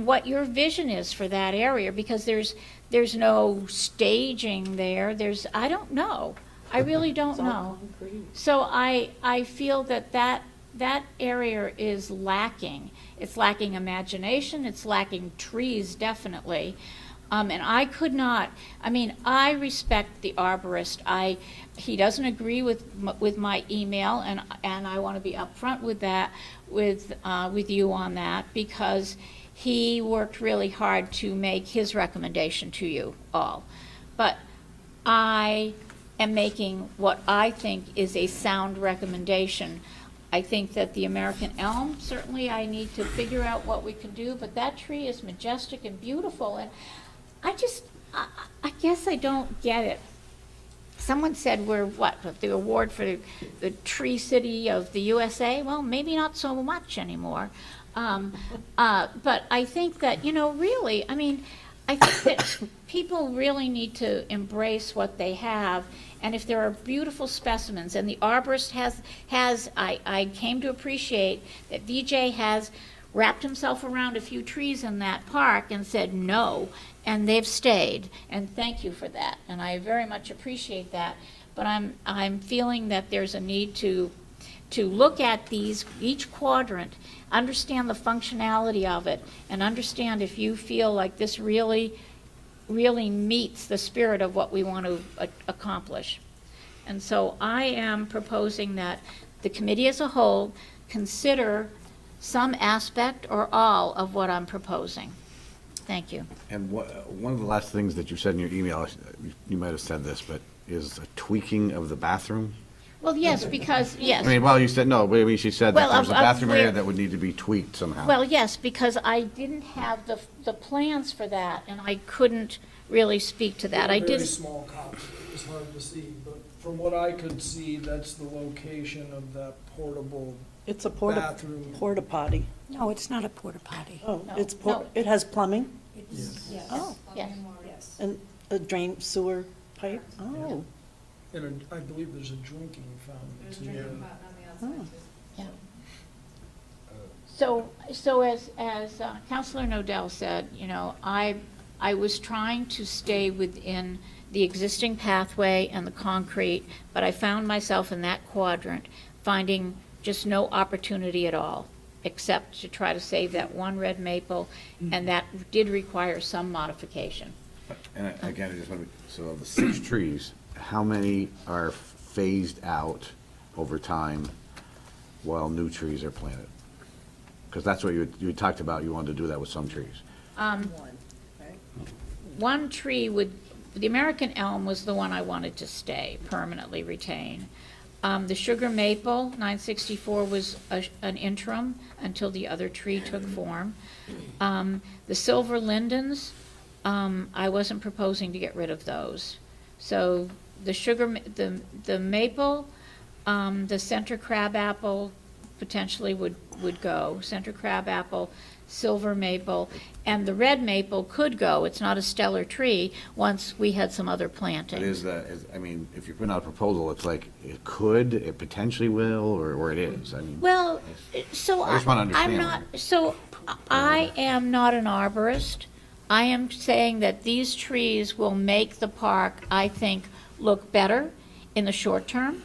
what your vision is for that area, because there's no staging there. I don't know. I really don't know. So I feel that area is lacking. It's lacking imagination, it's lacking trees, definitely. And I could not, I mean, I respect the arborist. He doesn't agree with my email, and I want to be upfront with that, with you on that, because he worked really hard to make his recommendation to you all. But I am making what I think is a sound recommendation. I think that the American elm, certainly I need to figure out what we can do, but that tree is majestic and beautiful, and I guess I don't get it. Someone said we're the award for the tree city of the USA? Well, maybe not so much anymore. But I think that, really, I mean, I think that people really need to embrace what they have, and if there are beautiful specimens, and the arborist I came to appreciate that VJ has wrapped himself around a few trees in that park and said no, and they've stayed, and thank you for that, and I very much appreciate that. But I'm feeling that there's a need to look at each quadrant, understand the functionality of it, and understand if you feel like this really meets the spirit of what we want to accomplish. And so I am proposing that the committee as a whole consider some aspect or all of what I'm proposing. Thank you. And one of the last things that you said in your email, you might have said this, but is a tweaking of the bathroom? Well, yes, because, yes. I mean, well, you said, no, but I mean, she said that Well, there's a of bathroom area where- that would need to be tweaked somehow. Well, yes, because I didn't have the plans for that, and I couldn't really speak to that. I Very did, small copy, it was hard to see, but from what I could see, that's the location of that portable It's a bathroom. porta potty. No, it's not a porta potty. Oh, No, it's, no. it has plumbing Yes. Oh. yes. Yes. and a drain sewer pipe? Oh, And I believe there's a drinking fountain. There's a too. drinking fountain on the outside too. Yeah. So as Counselor Nodell said, you know, I was trying to stay within the existing pathway and the concrete, but I found myself in that quadrant, finding just no opportunity at all, except to try to save that one red maple, and that did require some modification. And again, I just want to, so of the 6 trees, how many are phased out over time while new trees are planted? Because that's what you talked about, you wanted to do that with some trees. One tree the American elm was the one I wanted to stay, permanently retain. The sugar maple, 964, was an interim until the other tree took form. The silver lindens, I wasn't proposing to get rid of those. So the maple, the center crabapple potentially would go. Center crabapple, silver maple, and the red maple could go. It's not a stellar tree once we had some other plantings. I mean, if you're putting out a proposal, it's like, it could, it potentially will, or it is, I mean. Well, so I just wanna I'm understand. not, so I am not an arborist. I am saying that these trees will make the park, I think, look better in the short term.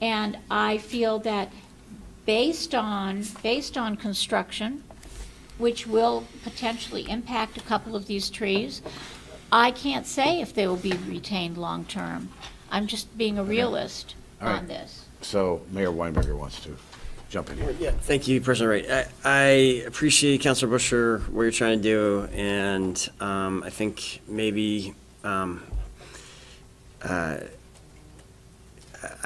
And I feel that based on construction, which will potentially impact a couple of these trees, I can't say if they will be retained long-term. I'm just being a realist All right. on this. So Mayor Weinberger wants to jump in here. Yeah, thank you, President Wright. I appreciate Councilor Busher, what you're trying to do, and I think maybe, I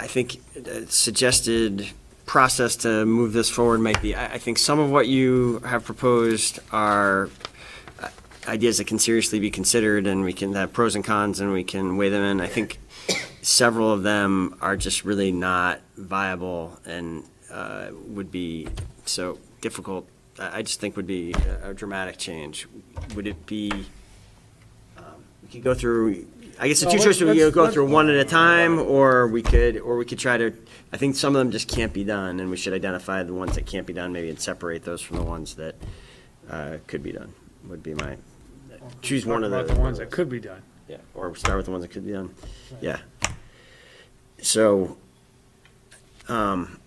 think suggested process to move this forward might be, I think some of what you have proposed are ideas that can seriously be considered, and we can have pros and cons, and we can weigh them in. I think several of them are just really not viable and would be so difficult. I just think would be a dramatic change. Would it be, we could go through, I guess the two choices, we could go through one at a time, or we could try to, I think some of them just can't be done, and we should identify the ones that can't be done, maybe, and separate those from the ones that could be done, would be my, choose one of the. Talk about the ones that could be done. Yeah, or start with the ones that could be done. Yeah. So, I'm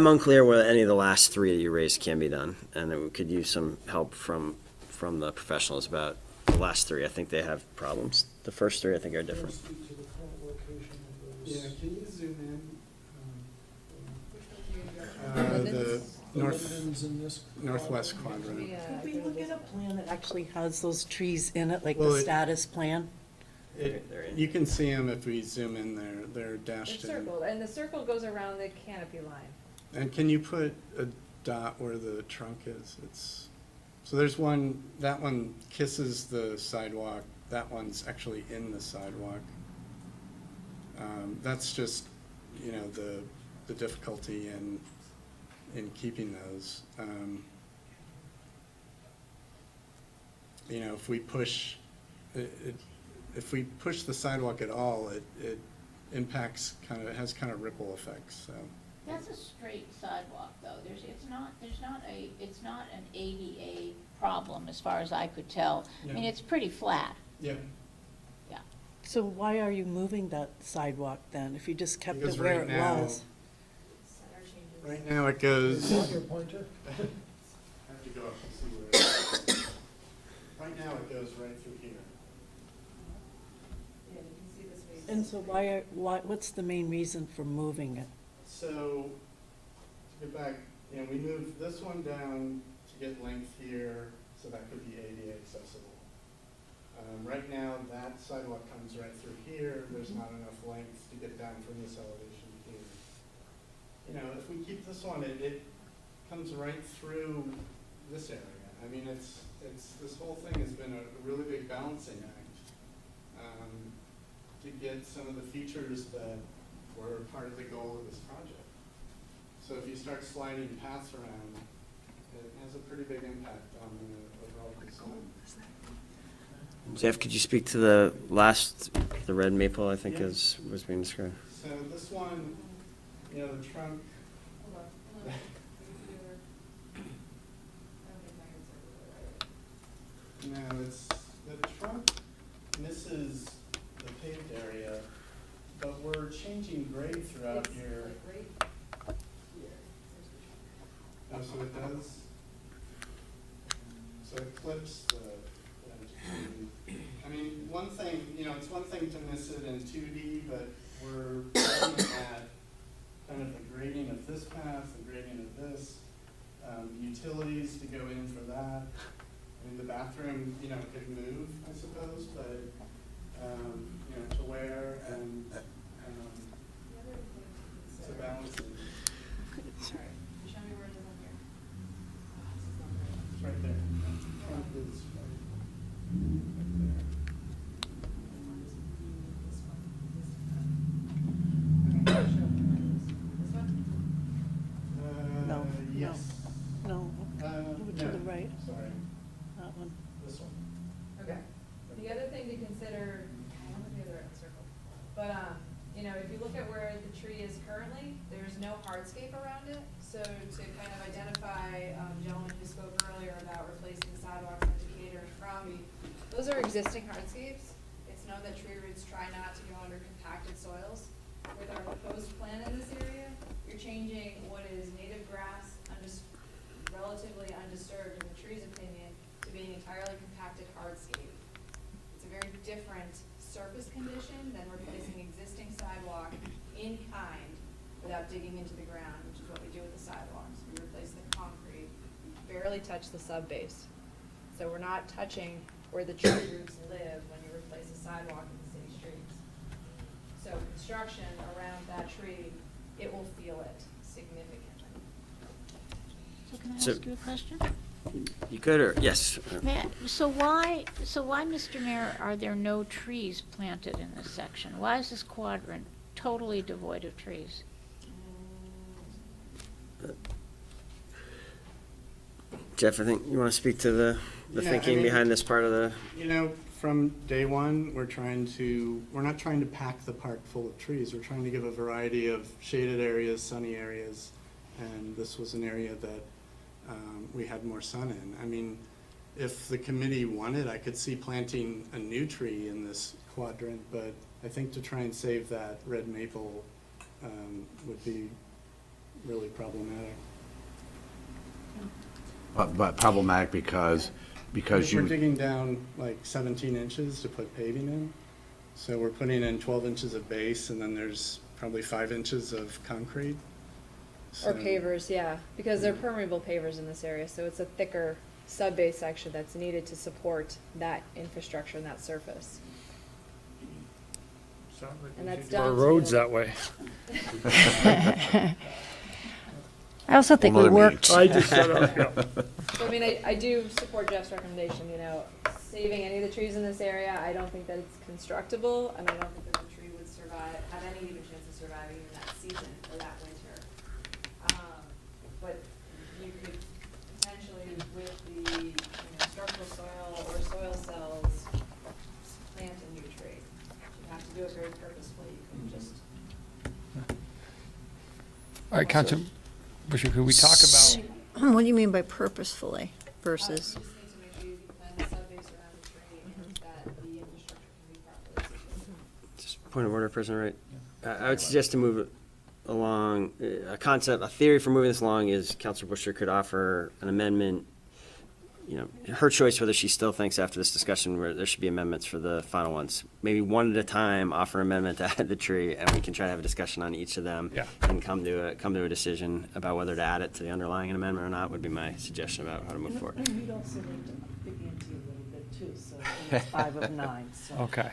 unclear whether any of the last 3 that you raised can be done, and that we could use some help from the professionals about the last 3. I think they have problems. The first 3, I think, are different. Speak to the current location of those. Yeah, can you zoom in? The The lindens in this northwest quadrant. could we look at a plan that actually has those trees in it, like Well, the it- status plan? You can see them if we zoom in there, they're dashed in. Circled, and the circle goes around the canopy line. And can you put a dot where the trunk is? So there's one, that one kisses the sidewalk, that one's actually in the sidewalk. That's just, you know, the difficulty in keeping those. You know, if we push, if we push the sidewalk at all, it impacts it has kind of ripple effects, so. That's a straight sidewalk, though. It's not an ADA problem, as far as I could tell. I mean, Yeah. it's pretty flat. Yeah. Yeah. So why are you moving that sidewalk then, if you just kept Because it where right it now- was? Right now it goes. Is that your pointer? I have to go up and see where it is. Right now it goes right through here. And so what's the main reason for moving it? So, to get back, we moved this one down to get length here, so that could be ADA accessible. Right now, that sidewalk comes right through here, there's not enough length to get down from this elevation here. If we keep this one, it comes right through this area. I mean, this whole thing has been a really big balancing act to get some of the features that were part of the goal of this project. So if you start sliding paths around, it has a pretty big impact on the overall design. Jeff, could you speak to the red maple, I think was being described? So this one, the trunk. No, the trunk misses the paved area, but we're changing grade throughout here. Oh, so it does? So it clips I mean, one thing, it's one thing to miss it in 2D, but we're looking at kind of the grading of this path, the grading of this, utilities to go in for that. I mean, the bathroom, could move, I suppose, but, to where and to balance it. Sorry, show me where it is on here. It's right there. Front is No, yes. No, move it to the right, Sorry, that one. this one. Okay. The other thing to consider, I don't think the right circle, but, if you look at where the tree is currently, there's no hardscape around it. So to kind of identify, gentleman who spoke earlier about replacing sidewalks at Decatur and Crombie, those are existing hardscapes. It's known that tree roots try not to go under compacted soils. With our proposed plan in this area, you're changing what is native grass, relatively undisturbed in the tree's opinion, to being entirely compacted hardscape. It's a very different surface condition than replacing existing sidewalk in kind without digging into the ground, which is what we do with the sidewalks. We replace the concrete, we barely touch the subbase. So we're not touching where the tree roots live when you replace a sidewalk in the city streets. So construction around that tree, it will feel it significantly. So can I So- ask you a question? You could, or, yes. So why, Mr. Mayor, are there no trees planted in this section? Why is this quadrant totally devoid of trees? Jeff, I think you want to speak to the Yeah, thinking I mean, behind this part of the, From day one, we're not trying to pack the park full of trees. We're trying to give a variety of shaded areas, sunny areas, and this was an area that we had more sun in. I mean, if the committee wanted, I could see planting a new tree in this quadrant, but I think to try and save that red maple would be really problematic. But problematic because We're digging down like 17 inches to put paving in. So we're putting in 12 inches of base, and then there's probably 5 inches of concrete. Or So- pavers, yeah, because they're permeable pavers in this area, so it's a thicker sub-base section that's needed to support that infrastructure and that surface. And that's Our down to roads the- that way. I also think we Another worked. I just shut up, yeah. So I mean, I do support Jeff's recommendation, saving any of the trees in this area. I don't think that it's constructible, and I don't think that the tree would have any even chance of surviving even that season or that winter. But you could potentially, with the structural soil or soil cells, plant a new tree. You have to do it very purposefully. You couldn't just. All right, Councilman Busher, could we talk about, What do you mean by purposefully versus? You just need to make sure you can plant a sub-base around the tree and that the infrastructure can be properly situated. just point of order, President Wright. I would suggest to move it along, a theory for moving this along is Councilor Busher could offer an amendment her choice whether she still thinks after this discussion where there should be amendments for the final ones. Maybe one at a time, offer amendment to add the tree, and we can try to have a discussion on each of them. Yeah. And come to a decision about whether to add it to the underlying amendment or not, would be my suggestion about how to move forward. And we'd also need to up the ante a little bit too, so it's 5 of 9, so. Okay.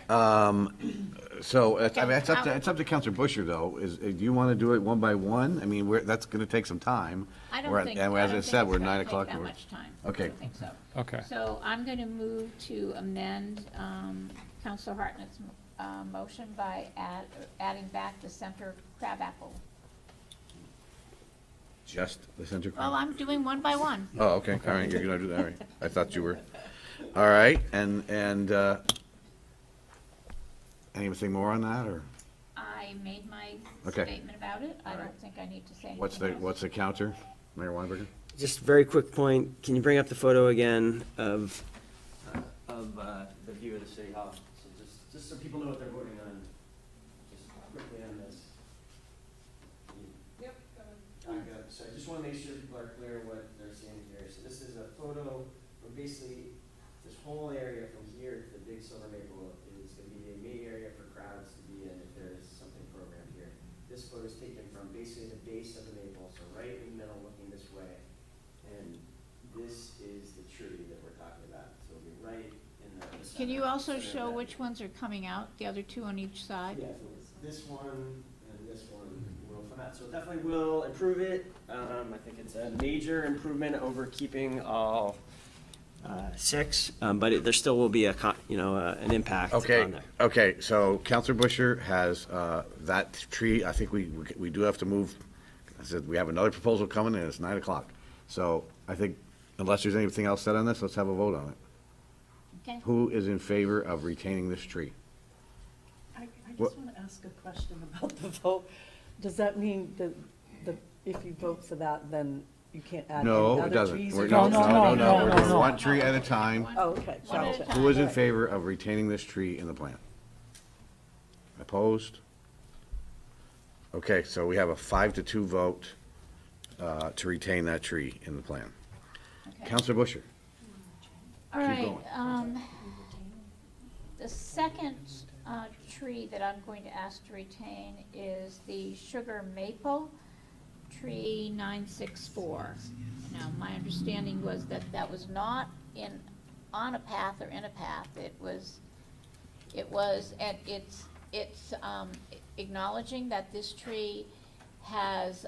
So, I mean, it's Okay, up to Counselor Busher, though. Do you want to do it one by one? I mean, that's going to take some time. I We're don't at- think, And I as don't I think said, it's we're gonna 9 take o'clock. that and we're- much time. Okay. I don't think so. Okay. So I'm going to move to amend Counselor Hartnett's motion by adding back the center crabapple. Just the center. Well, I'm doing one by one. Oh, okay, all right, you're gonna do that, all right. I thought you were. All right, and, anything more on that, or I made my Okay. statement about it. I don't think I need to say anything what's else. the counter, Mayor Weinberger? Just very quick point, can you bring up the photo again of the view of the city hall? So just so people know what they're voting on, just quickly on this. Yep, go ahead. So I just want to make sure people are clear what they're seeing here. So this is a photo where basically this whole area from here to the big silver maple is going to be the meeting area for crowds to be in if there is something programmed here. This photo is taken from basically the base of the maple, so right in the middle looking this way. And this is the tree that we're talking about. So it'll be right in the center. Can you also center of show that. which ones are coming out, the other two on each side? Yeah, so it's this one and this one will come out. So it definitely will improve it. I think it's a major improvement over keeping all 6, but there still will be an impact on Okay, there. okay, so Counselor Busher has, that tree, I think we do have to move. I said, we have another proposal coming and it's 9 o'clock. So I think, unless there's anything else said on this, let's have a vote on it. Okay. Who is in favor of retaining this tree? I What- just want to ask a question about the vote. Does that mean that if you vote for that, then you can't add any No, other it doesn't. trees? We're- or- No, we're doing one tree at a time. Oh, okay, One at a gotcha. time. Who is in favor of retaining this tree in the plan? Opposed? Okay, so we have a 5-2 vote to retain that tree in the plan. Okay. Counselor Busher? All Keep right, going. the second tree that I'm going to ask to retain is the sugar maple, tree 964. Now, my understanding was that that was not on a path or in a path. It was, and it's acknowledging that this tree has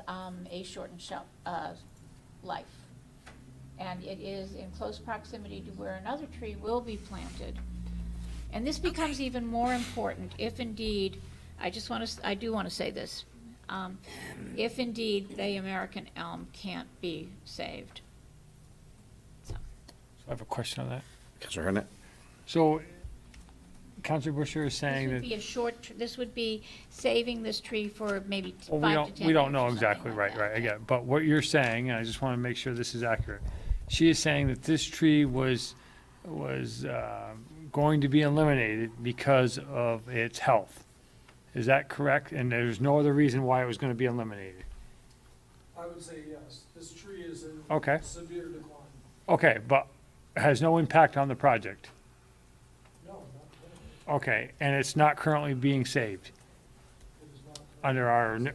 a shortened shelf life. And it is in close proximity to where another tree will be planted. And this becomes even more important if indeed, I do want to say this, if indeed the American elm can't be saved. So, I have a question on that. Counselor Hartnett? So, Counselor Busher is this saying would that. be a short, this would be saving this tree for maybe Well, 5 to 10 years. we don't know or something exactly, like right, that. right, I get it. But what you're saying, and I just want to make sure this is accurate, she is saying that this tree was going to be eliminated because of its health. Is that correct? And there's no other reason why it was going to be eliminated? I would say yes. This tree is in Okay. severe decline. Okay, but has no impact on the project? No, not really. Okay, and it's not currently being saved It is not. under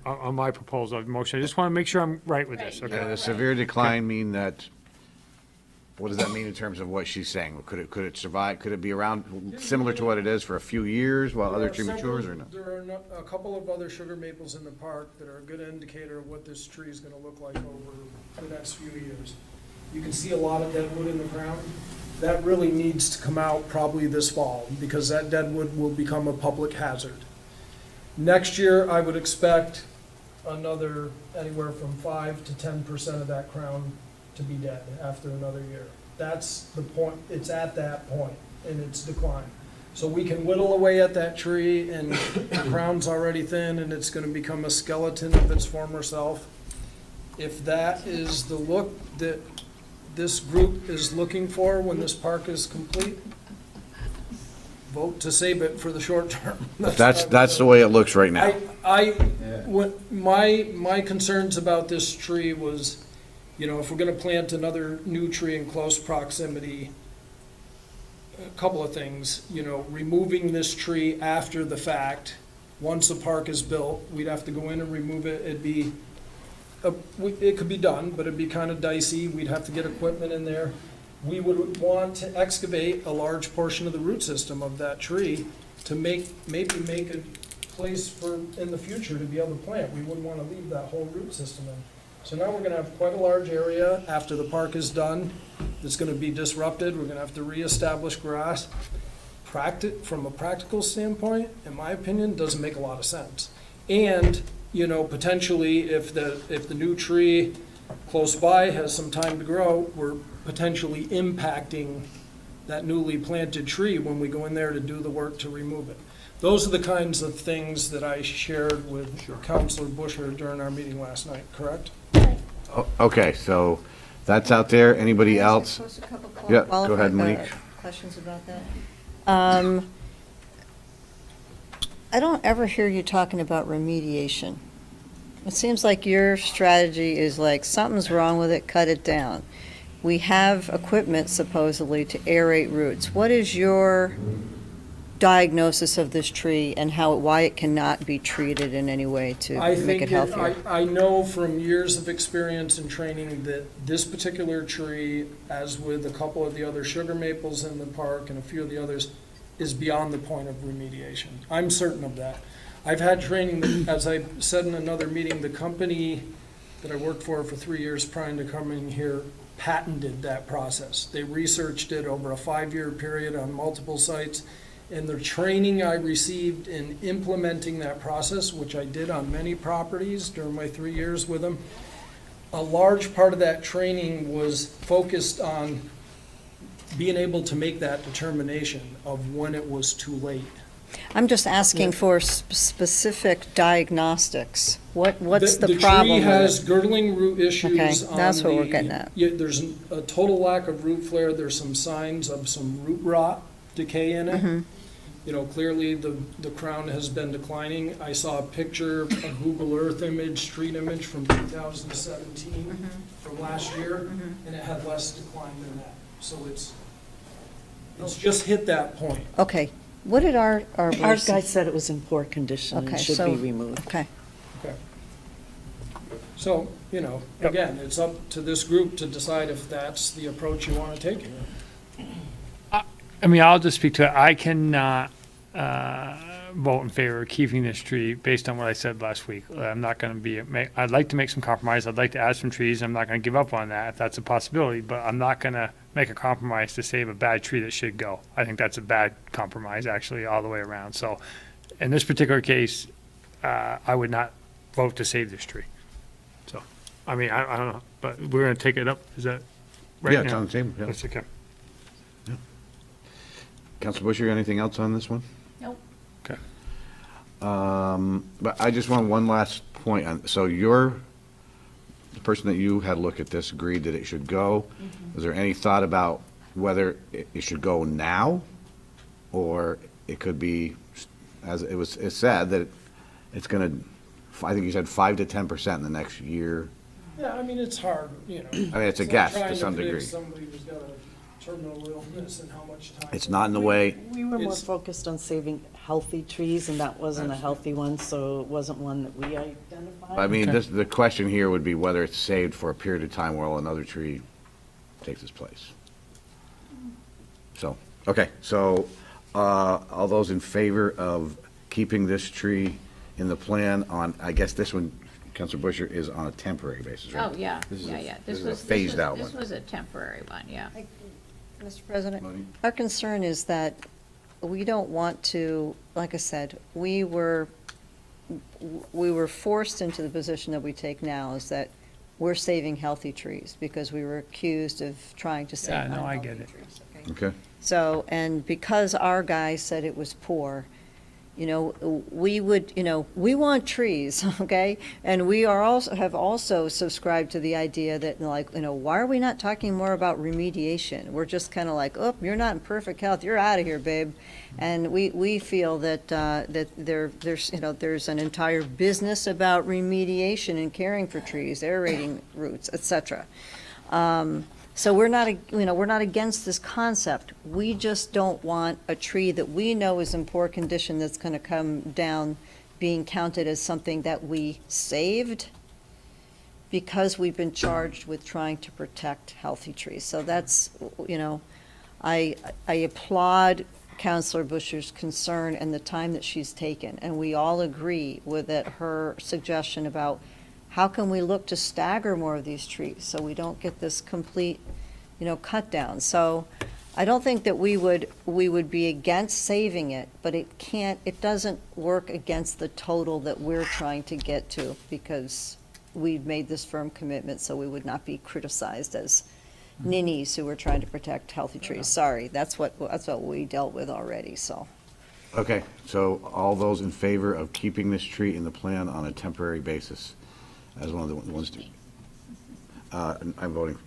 on my proposal of motion. I just want to make sure I'm right with this, Right. okay? And the severe decline mean that, what does that mean in terms of what she's saying? Could it survive, could it be around similar to what it is for a few years while There other are tree matures, or no? There are a couple of other sugar maples in the park that are a good indicator of what this tree is gonna look like over the next few years. You can see a lot of dead wood in the ground. That really needs to come out probably this fall, because that dead wood will become a public hazard. Next year, I would expect another, anywhere from 5 to 10% of that crown to be dead after another year. That's the point, it's at that point in its decline. So we can whittle away at that tree, and the crown's already thin, and it's gonna become a skeleton of its former self. If that is the look that this group is looking for when this park is complete, vote to save it for the short term. That's the way it looks right now. My concerns about this tree was You know, if we're gonna plant another new tree in close proximity, a couple of things, you know, removing this tree after the fact, once the park is built, we'd have to go in and remove it, it'd be, it could be done, but it'd be kind of dicey, we'd have to get equipment in there. We would want to excavate a large portion of the root system of that tree to maybe make a place for, in the future, to be able to plant. We wouldn't want to leave that whole root system in. So now we're gonna have quite a large area after the park is done. It's gonna be disrupted. We're gonna have to reestablish grass. From a practical standpoint, in my opinion, doesn't make a lot of sense. And, you know, potentially, if the new tree close by has some time to grow, we're potentially impacting that newly planted tree when we go in there to do the work to remove it. Those are the kinds of things that I shared with Councilor Busher during our meeting last night, correct? Okay, so that's out there. Anybody else? Yeah, go ahead, Monique. Questions about that? I don't ever hear you talking about remediation. It seems like your strategy is like, something's wrong with it, cut it down. We have equipment supposedly to aerate roots. What is your diagnosis of this tree and why it cannot be treated in any way to make it healthier? I know from years of experience and training that this particular tree, as with a couple of the other sugar maples in the park and a few of the others, is beyond the point of remediation. I'm certain of that. I've had training, as I said in another meeting, the company that I worked for 3 years prior to coming here patented that process. They researched it over a 5-year period on multiple sites. And the training I received in implementing that process, which I did on many properties during my 3 years with them, a large part of that training was focused on being able to make that determination of when it was too late. I'm just asking for specific diagnostics. What's the problem The tree with has it? girdling root issues. Okay, on that's what we're getting at. Yeah, there's a total lack of root flare. There's some signs of some root rot, decay in it. Mm-hmm. You know, clearly the crown has been declining. I saw a picture, a Google Earth image, street image from 2017 from last year, and it had less decline than that. So it's just hit that point. Okay, what did our guy said it was in poor condition and Okay, should so- be removed. Okay, Okay. So, you know, again, it's up to this group to decide if that's the approach you want to take. I mean, I'll just speak to it. I cannot vote in favor of keeping this tree based on what I said last week. I'm not going to be, I'd like to make some compromise. I'd like to add some trees. I'm not going to give up on that if that's a possibility, but I'm not going to make a compromise to save a bad tree that should go. I think that's a bad compromise, actually, all the way around. So in this particular case, I would not vote to save this tree. So, I mean, I don't know, but we're going to take it up. Is that right now? Yeah, it's on the table, yeah. That's okay. Councilor Busher, anything else on this one? Nope. Okay. But I just want one last point on, so the person that you had look at this agreed that it should go. Was there any thought about whether it should go now? Or it could be, as it's said, that it's gonna, I think you said 5 to 10% in the next year. Yeah, I mean, it's hard, you know. I mean, it's a like guess trying to some predict degree. Somebody who's got a terminal illness and how much time. It's not in the way, We were more It's- focused on saving healthy trees, and that wasn't a healthy one, so it wasn't one that we identified. I mean, the question here would be whether it's saved for a period of time while another tree takes its place. So, okay, so, all those in favor of keeping this tree in the plan on, I guess this one, Councilor Busher, is on a temporary basis, right? Oh, yeah, This is yeah, a- yeah. This is a phased out one. This was a temporary one, yeah. Mr. President, Monique? our concern is that we don't want to, like I said, we were forced into the position that we take now, is that we're saving healthy trees because we were accused of trying to save Yeah, no, I unhealthy get it. trees. Okay? Okay, So, and because our guy said it was poor, You know, we would, you know, we want trees, okay? And we are also, have also subscribed to the idea that, like, you know, why are we not talking more about remediation? We're just kind of like, oh, you're not in perfect health, you're out of here, babe. And we feel that, that there's, you know, there's an entire business about remediation and caring for trees, aerating roots, et cetera. So we're not, you know, we're not against this concept. We just don't want a tree that we know is in poor condition that's going to come down being counted as something that we saved because we've been charged with trying to protect healthy trees. So that's, you know, I applaud Councilor Busher's concern and the time that she's taken. And we all agree with that, her suggestion about how can we look to stagger more of these trees so we don't get this complete, you know, cut down? So I don't think that we would be against saving it, but it doesn't work against the total that we're trying to get to because we've made this firm commitment, so we would not be criticized as ninnies who are trying to protect healthy trees. Sorry, that's what we dealt with already, so. Okay, so all those in favor of keeping this tree in the plan on a temporary basis as one of the ones to, I vote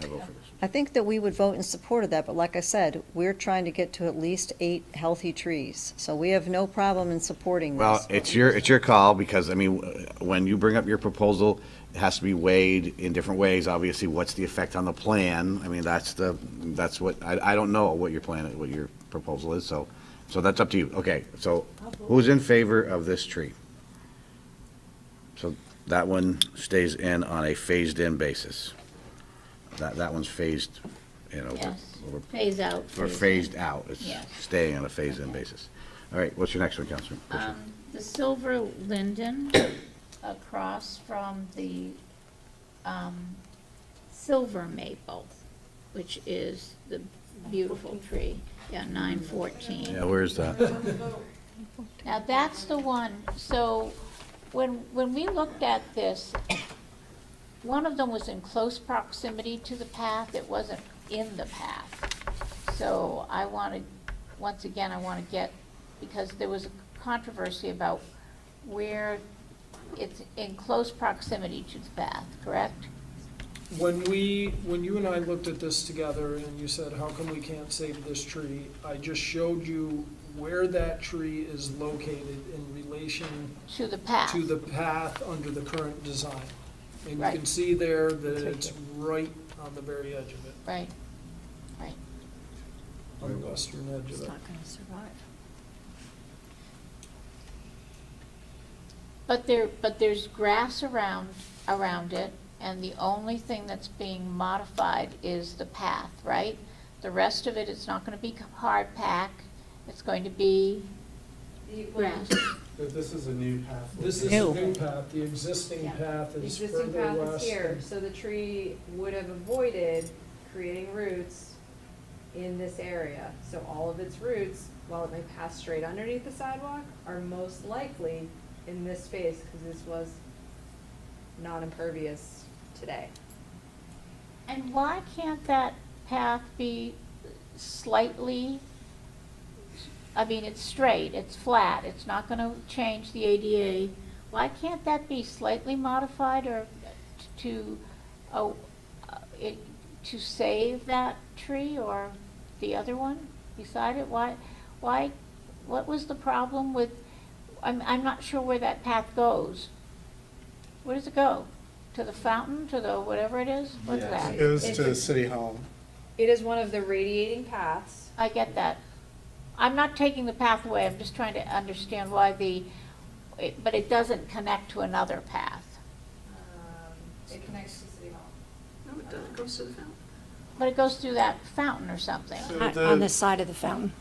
for this. I think that we would vote in support of that, but like I said, we're trying to get to at least 8 healthy trees. So we have no problem in supporting this. Well, it's your call, because, I mean, when you bring up your proposal, it has to be weighed in different ways. Obviously, what's the effect on the plan? I mean, that's what, I don't know what your proposal is, so that's up to you. Okay, so who's in favor of this tree? So that one stays in on a phased-in basis. That one's phased, you know. Yes, we're- phase out. Or phased out. It's Yes. staying on a phased-in basis. All right, what's your next one, Councilor? The silver linden across from the silver maple, which is the beautiful tree. Yeah, 914. Yeah, where's that? Now, that's the one, so when we looked at this, one of them was in close proximity to the path, it wasn't in the path. So I wanted, once again, I want to get, because there was a controversy about where it's in close proximity to the path, correct? When you and I looked at this together and you said, how come we can't save this tree? I just showed you where that tree is located in relation To the path. to the path under the current design. And you Right. can see there that it's right on the very edge of it, Right, right. on the western edge It's of it. not going to survive. But there's grass around it, and the only thing that's being modified is the path, right? The rest of it, it's not gonna be hard pack, it's going to be grass. But this is a new path. This is Ew. a new path, the existing Yeah. path The is existing further path west. is here, so the tree would have avoided creating roots in this area. So all of its roots, while it may pass straight underneath the sidewalk, are most likely in this space, because this was non-impervious today. And why can't that path be slightly, I mean, it's straight, it's flat, it's not gonna change the ADA. Why can't that be slightly modified or to save that tree or the other one beside it? Why, what was the problem with, I'm not sure where that path goes. Where does it go? To the fountain, to the whatever it is? What's that? It goes to City Hall. It is one of the radiating paths. I get that. I'm not taking the path away, I'm just trying to understand why but it doesn't connect to another path. It connects to City Hall. No, it doesn't, it goes to the fountain. But it goes through that fountain or something. So On the side of the fountain.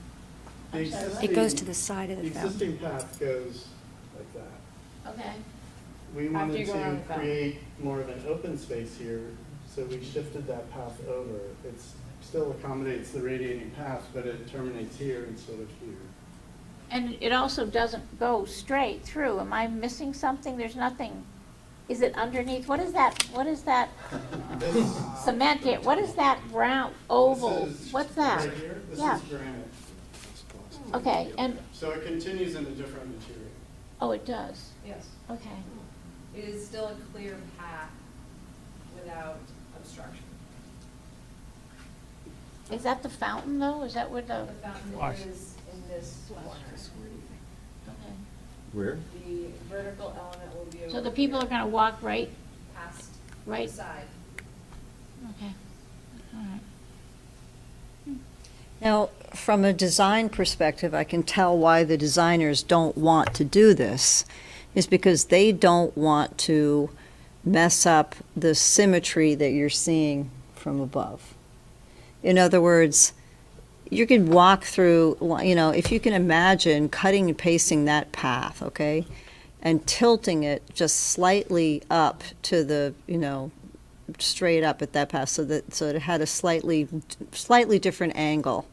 the It goes to the side of the The fountain. existing path goes like that. Okay. We After wanted you go around to the fountain. create more of an open space here, so we shifted that path over. It still accommodates the radiating path, but it terminates here instead of here. And it also doesn't go straight through. Am I missing something? There's nothing. Is it underneath? What is that cement here? What is that round oval? This is What's that? right here, this Yeah. is granite. Okay, and, So it continues in a different material. oh, it does, Yes. okay. It is still a clear path without obstruction. Is that the fountain, though? Is that where the? The fountain Watch. is in this corner. Okay. Where? The vertical element will be over So the people are here, gonna walk right, past right, the side. okay, all right. Now, from a design perspective, I can tell why the designers don't want to do this, is because they don't want to mess up the symmetry that you're seeing from above. In other words, you could walk through, if you can imagine cutting and pasting that path, okay, and tilting it just slightly up to the, straight up at that path so that it had a slightly different angle.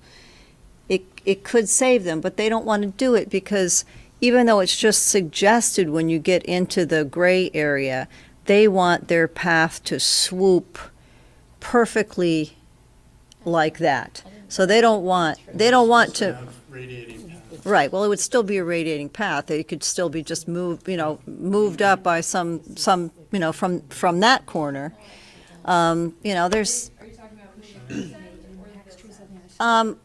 It could save them, but they don't want to do it because even though it's just suggested when you get into the gray area, they want their path to swoop perfectly like that. So they don't want to. Radiating path. Right, well, it would still be a radiating path. It could still be just moved up by some, from that corner. There's, Are you talking about pushing this end or this end?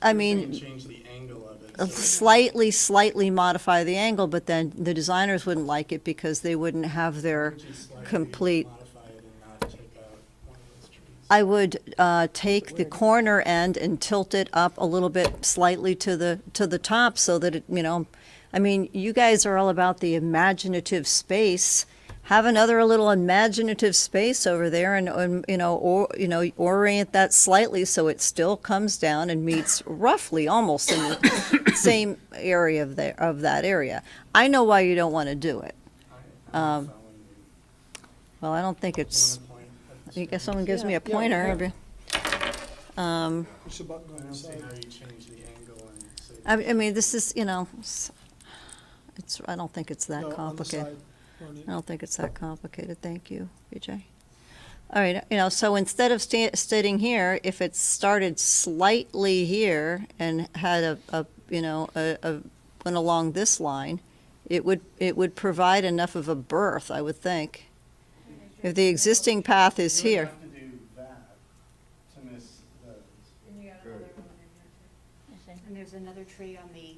I You mean, can change the angle of it. slightly modify the angle, but then the designers wouldn't like it because they wouldn't have their Just slightly complete. modify it and not take out one of those trees. I would take the corner end and tilt it up a little bit slightly to the top so that it, you guys are all about the imaginative space. Have another little imaginative space over there and orient that slightly so it still comes down and meets roughly almost in the same area of that area. I know why you don't want to do it. I'm following you. Well, I don't think it's, You want a point? I guess someone gives me a Yeah, pointer. yeah. Push the button I on don't the see side. how you change the angle and say. I mean, this is, I don't think it's that No, on the complicated. side, Ronnie. I don't think it's that complicated, thank you, Vijay. All right, so instead of sitting here, if it started slightly here and had went along this line, it would provide enough of a berth, I would think. If the existing path is You would here. have to do that to miss those. And you got another one in here too. And there's another tree on the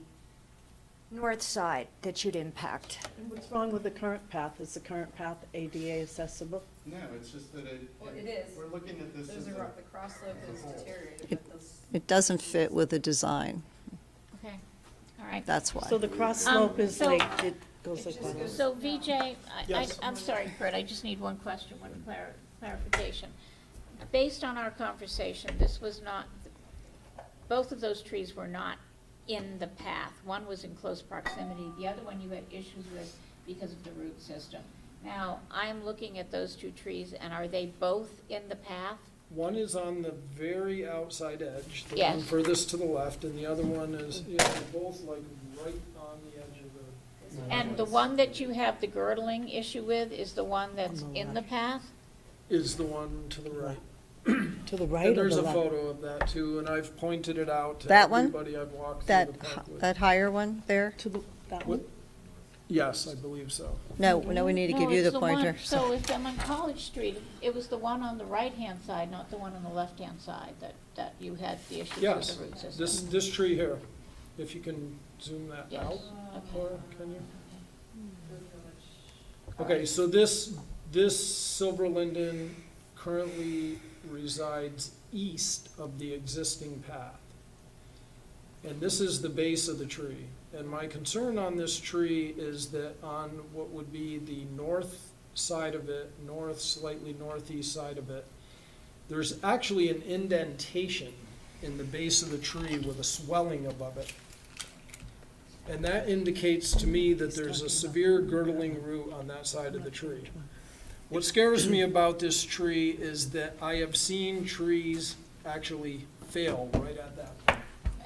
north side that you'd impact. And what's wrong with the current path? Is the current path ADA accessible? No, it's just that Well, it is. we're looking at this There's as the cross slope is deteriorated, It- but those. It doesn't fit with the design, Okay, all right. that's why. So the cross slope is so- like, it goes like that. So VJ, Yes. I'm sorry, Kurt, I just need one question, one clarification. Based on our conversation, this was not, both of those trees were not in the path. One was in close proximity, the other one you had issues with because of the root system. Now, I'm looking at those two trees, and are they both in the path? One is on the very outside edge, the Yes. one furthest to the left, and the other one is, both like right on the edge of the. And the one that you have the girdling issue with is the one that's in the path? Is the one to the right. To the right And or there's the a left? photo of that too, and I've pointed it out to That one? everybody I've walked through That, the park with. that higher one there? To the, that What? one? Yes, I believe so. No, we need to give you No, it's the one- pointer. So if I'm on College Street, it was the one on the right-hand side, not the one on the left-hand side, that you had the issues with Yes, the root system? this tree here, if you can zoom that Yes, out, okay. Laura, can you? Okay, so this silver linden currently resides east of the existing path. And this is the base of the tree. And my concern on this tree is that on what would be the north side of it, slightly northeast side of it, there's actually an indentation in the base of the tree with a swelling above it. And that indicates to me that there's a severe girdling root on that side of the tree. What scares me about this tree is that I have seen trees actually fail right at that point,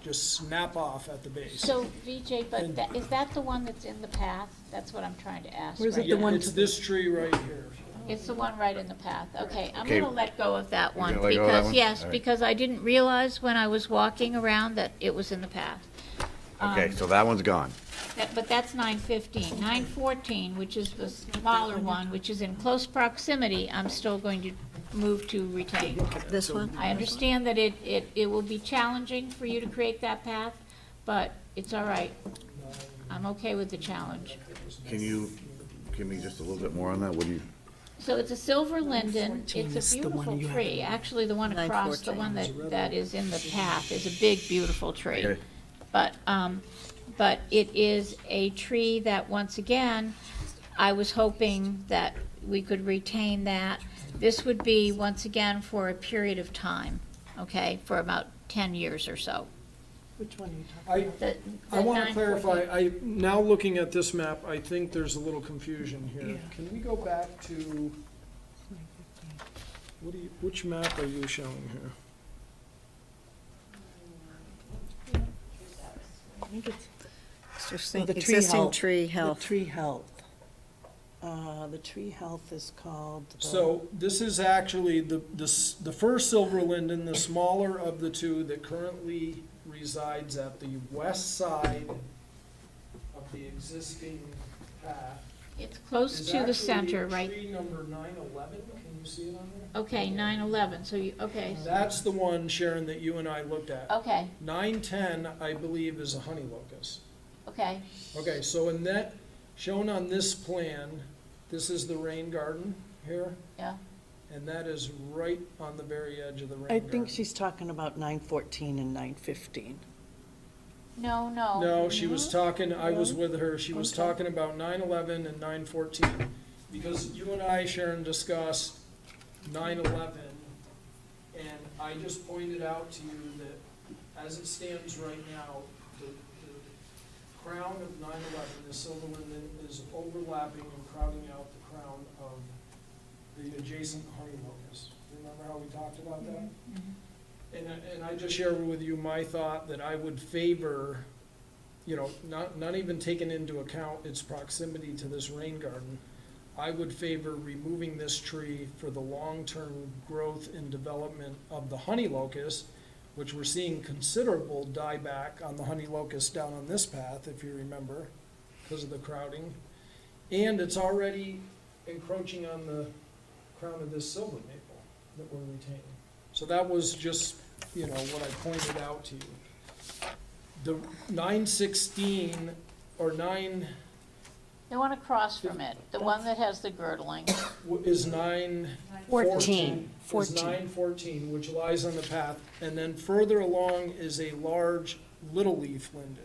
just snap off at the base. So, VJ, but is that the one that's in the path? That's what I'm trying to ask Or is it right the now. one It's to this tree right here. It's the one right in the path. Okay, I'm Okay. gonna let go of that You're one gonna let go of that because, one? yes, All right. because I didn't realize when I was walking around that it was in the path. Okay, so that one's gone. But that's 915. 914, which is the smaller one, which is in close proximity, I'm still going to move to retain. This one? I understand that it will be challenging for you to create that path, but it's all right. I'm okay with the challenge. Can you give me just a little bit more on that? What do you, So it's a silver linden, 914 it's is a the one beautiful you have. tree. Actually, the one across, the one that is in the path is a big, beautiful tree. Okay. But it is a tree that, once again, I was hoping that we could retain that. This would be, once again, for a period of time, okay, for about 10 years or so. Which one are you talking I, about? I want to clarify, now looking at this map, I think there's a little confusion here. Yeah. Can we go back to, which map are you showing here? I think it's Existing, the tree existing health. tree The health. tree health. The tree health is called. So this is actually the first silver linden, the smaller of the two that currently resides at the west side of the existing path. It's close Is to the actually center, right? Tree number 911, can you see it on there? Okay, 911, so you, okay, That's the one, Sharon, that you and I looked at. okay, 910, I believe, is a honey locust. okay. Okay, so in that, shown on this plan, this is the rain garden here, Yeah, and that is right on the very edge of the rain I garden. think she's talking about 914 and 915. no. No, she was talking, I was No? with her, she was Okay. talking about 911 and 914, because you and I, Sharon, discussed 911, and I just pointed out to you that as it stands right now, the crown of 911, the silver linden, is overlapping and crowding out the crown of the adjacent honey locust. Remember how we talked about that? And I just share with you my thought that I would favor, you know, not even taking into account its proximity to this rain garden, I would favor removing this tree for the long-term growth and development of the honey locust, which we're seeing considerable dieback on the honey locust down on this path, if you remember, because of the crowding. And it's already encroaching on the crown of this silver maple that we're retaining. So that was just, you know, what I pointed out to you. The 916 or 9 The one across from it, the one that has the girdling. is 914. 14. Is 914, which lies on the path. And then further along is a large little leaf linden.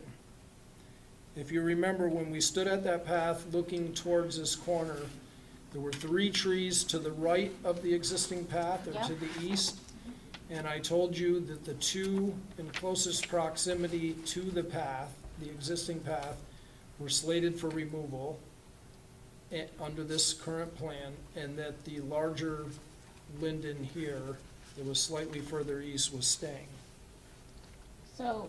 If you remember, when we stood at that path looking towards this corner, there were 3 trees to the right of the existing path, or Yep. to the east. And I told you that the 2 in closest proximity to the path, the existing path, were slated for removal under this current plan, and that the larger linden here, that was slightly further east, was staying. So,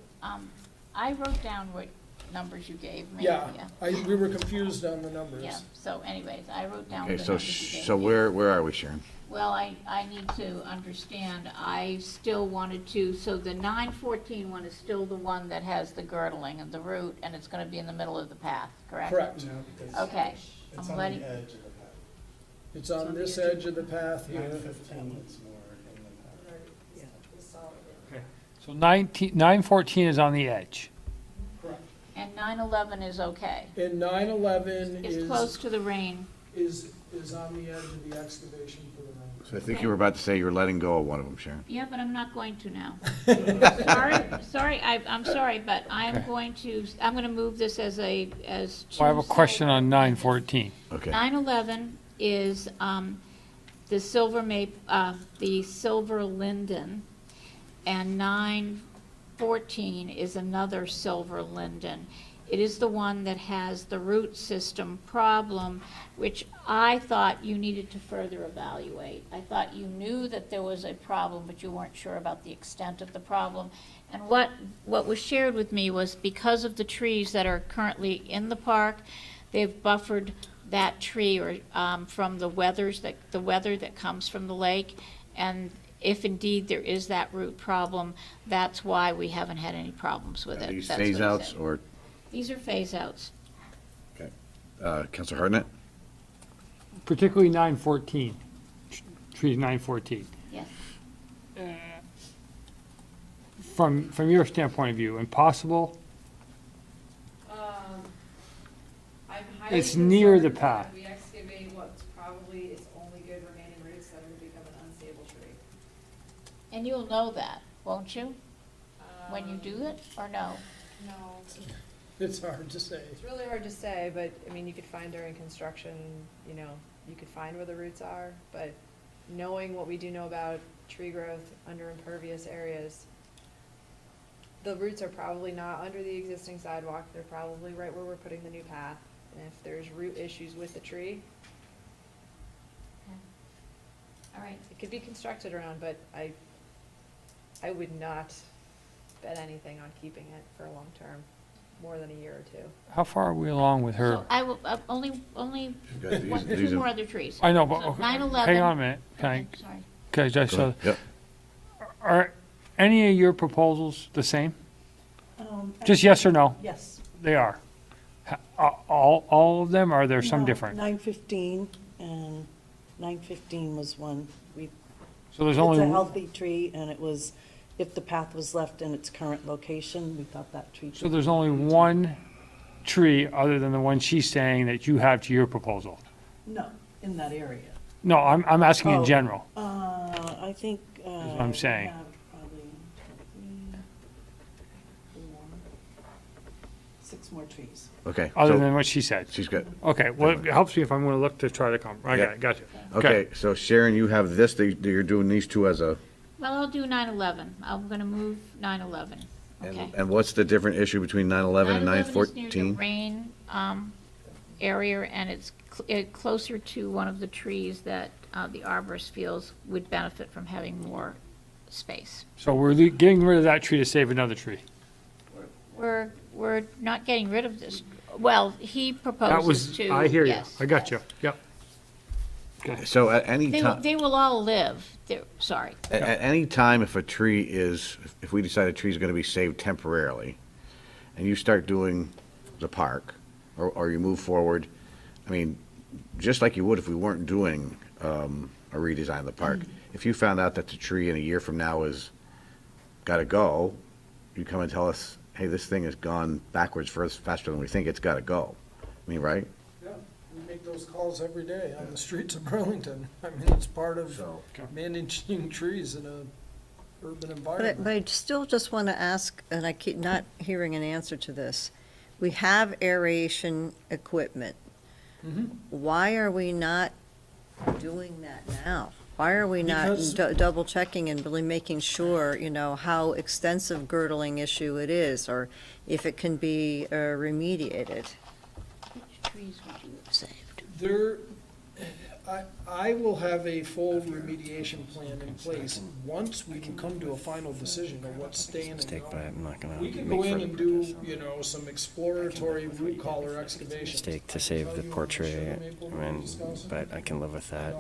I wrote down what numbers you gave me. Yeah, we were confused on the numbers. Yeah, so anyways, I wrote down okay, the so, numbers you gave me. so where are we, Sharon? Well, I need to understand, I still wanted to, so the 914 one is still the one that has the girdling and the root, and it's gonna be in the middle of the path, correct? Correct. Okay, It's I'm on letting, the edge of the path. It's on this edge of the path here. 915, it's more in the path. So 914 is on the edge. Correct. and 911 is okay. And 911 It's close to the rain. is on the edge of the excavation for the rain. So I think you were about to say you were letting go of one of them, Sharon. Yeah, but I'm not going to now. Sorry, I'm sorry, but I'm going to, I'm gonna move this as two. Well, I have a question on 914. Okay. 911 is, the the silver linden, and 914 is another silver linden. It is the one that has the root system problem, which I thought you needed to further evaluate. I thought you knew that there was a problem, but you weren't sure about the extent of the problem. And what was shared with me was because of the trees that are currently in the park, they've buffered that tree or from the weather that comes from the lake. And if indeed there is that root problem, that's why we haven't had any problems with Are it. these That's what he phase outs said. or, These are phase outs. okay. Counselor Hartnett? Particularly 914, trees 914. Yes. From your standpoint of view, impossible? I'm highly It's near the concerned that path. if we excavate what's probably its only good remaining roots, that it would become an unstable tree. And you'll know that, won't you, when you do it, or no? No, It's hard to say. it's really hard to say, but, I mean, you could find during construction, you know, you could find where the roots are, but knowing what we do know about tree growth under impervious areas, the roots are probably not under the existing sidewalk, they're probably right where we're putting the new path. And if there's root issues with the tree, All right. it could be constructed around, but I would not bet anything on keeping it for a long term, more than a year or two. How far are we along with her? So I will, only got these- these two are- more other trees. I know, but, So okay, 9/11. hang on a minute. Can Okay, sorry. okay, just Go so, ahead. Yep. are any of your proposals the same? Just Actually, yes or no? Yes. They are. All of them, or are there some No, different? 915, and 915 was one. So there's It's a only, healthy tree, and it was, if the path was left in its current location, we thought that tree. so there's only one tree other than the one she's saying that you have to your proposal? No, in that area. No, I'm asking in Oh. general. I think. what I'm saying. we have probably 3, 4, 6 more trees. Okay. Other so than what she said? She's good. Okay, well, it helps me if I'm gonna look to try to come, I got it, gotcha. Okay, so Sharon, you have this, that you're doing these two as a, Well, I'll do 9/11. I'm gonna move 9/11. and Okay. and what's the different issue between 9/11 and 9/11 is near the 9/14? rain area, and it's closer to one of the trees that the arborist feels would benefit from having more space. So we're getting rid of that tree to save another tree? We're not getting rid of this. Well, he That proposes was, to. I hear you, yes, I got you, yes. yep. So at any time, They will all live. Sorry. at any time, if a tree is, if we decide a tree is gonna be saved temporarily, and you start doing the park, or you move forward, I mean, just like you would if we weren't doing a redesign of the park, if you found out that the tree in a year from now is gotta go, you come and tell us, hey, this thing has gone backwards faster than we think, it's gotta go. I mean, right? Yeah, we make those calls every day on the streets of Burlington. I mean, it's part of managing trees in a urban environment. But I still just want to ask, and I keep not hearing an answer to this. We have aeration equipment. Mhm. Why are we not doing that now? Why are we not Because- double checking and really making sure, how extensive girdling issue it is, or if it can be remediated? Which trees would you have saved? There, I will have a full remediation plan in place once we can come to a final decision of what's staying and Mistake, but going. I'm not gonna We can make go in further and do, some exploratory root collar excavations. mistake to save the portrait, but I can live with that.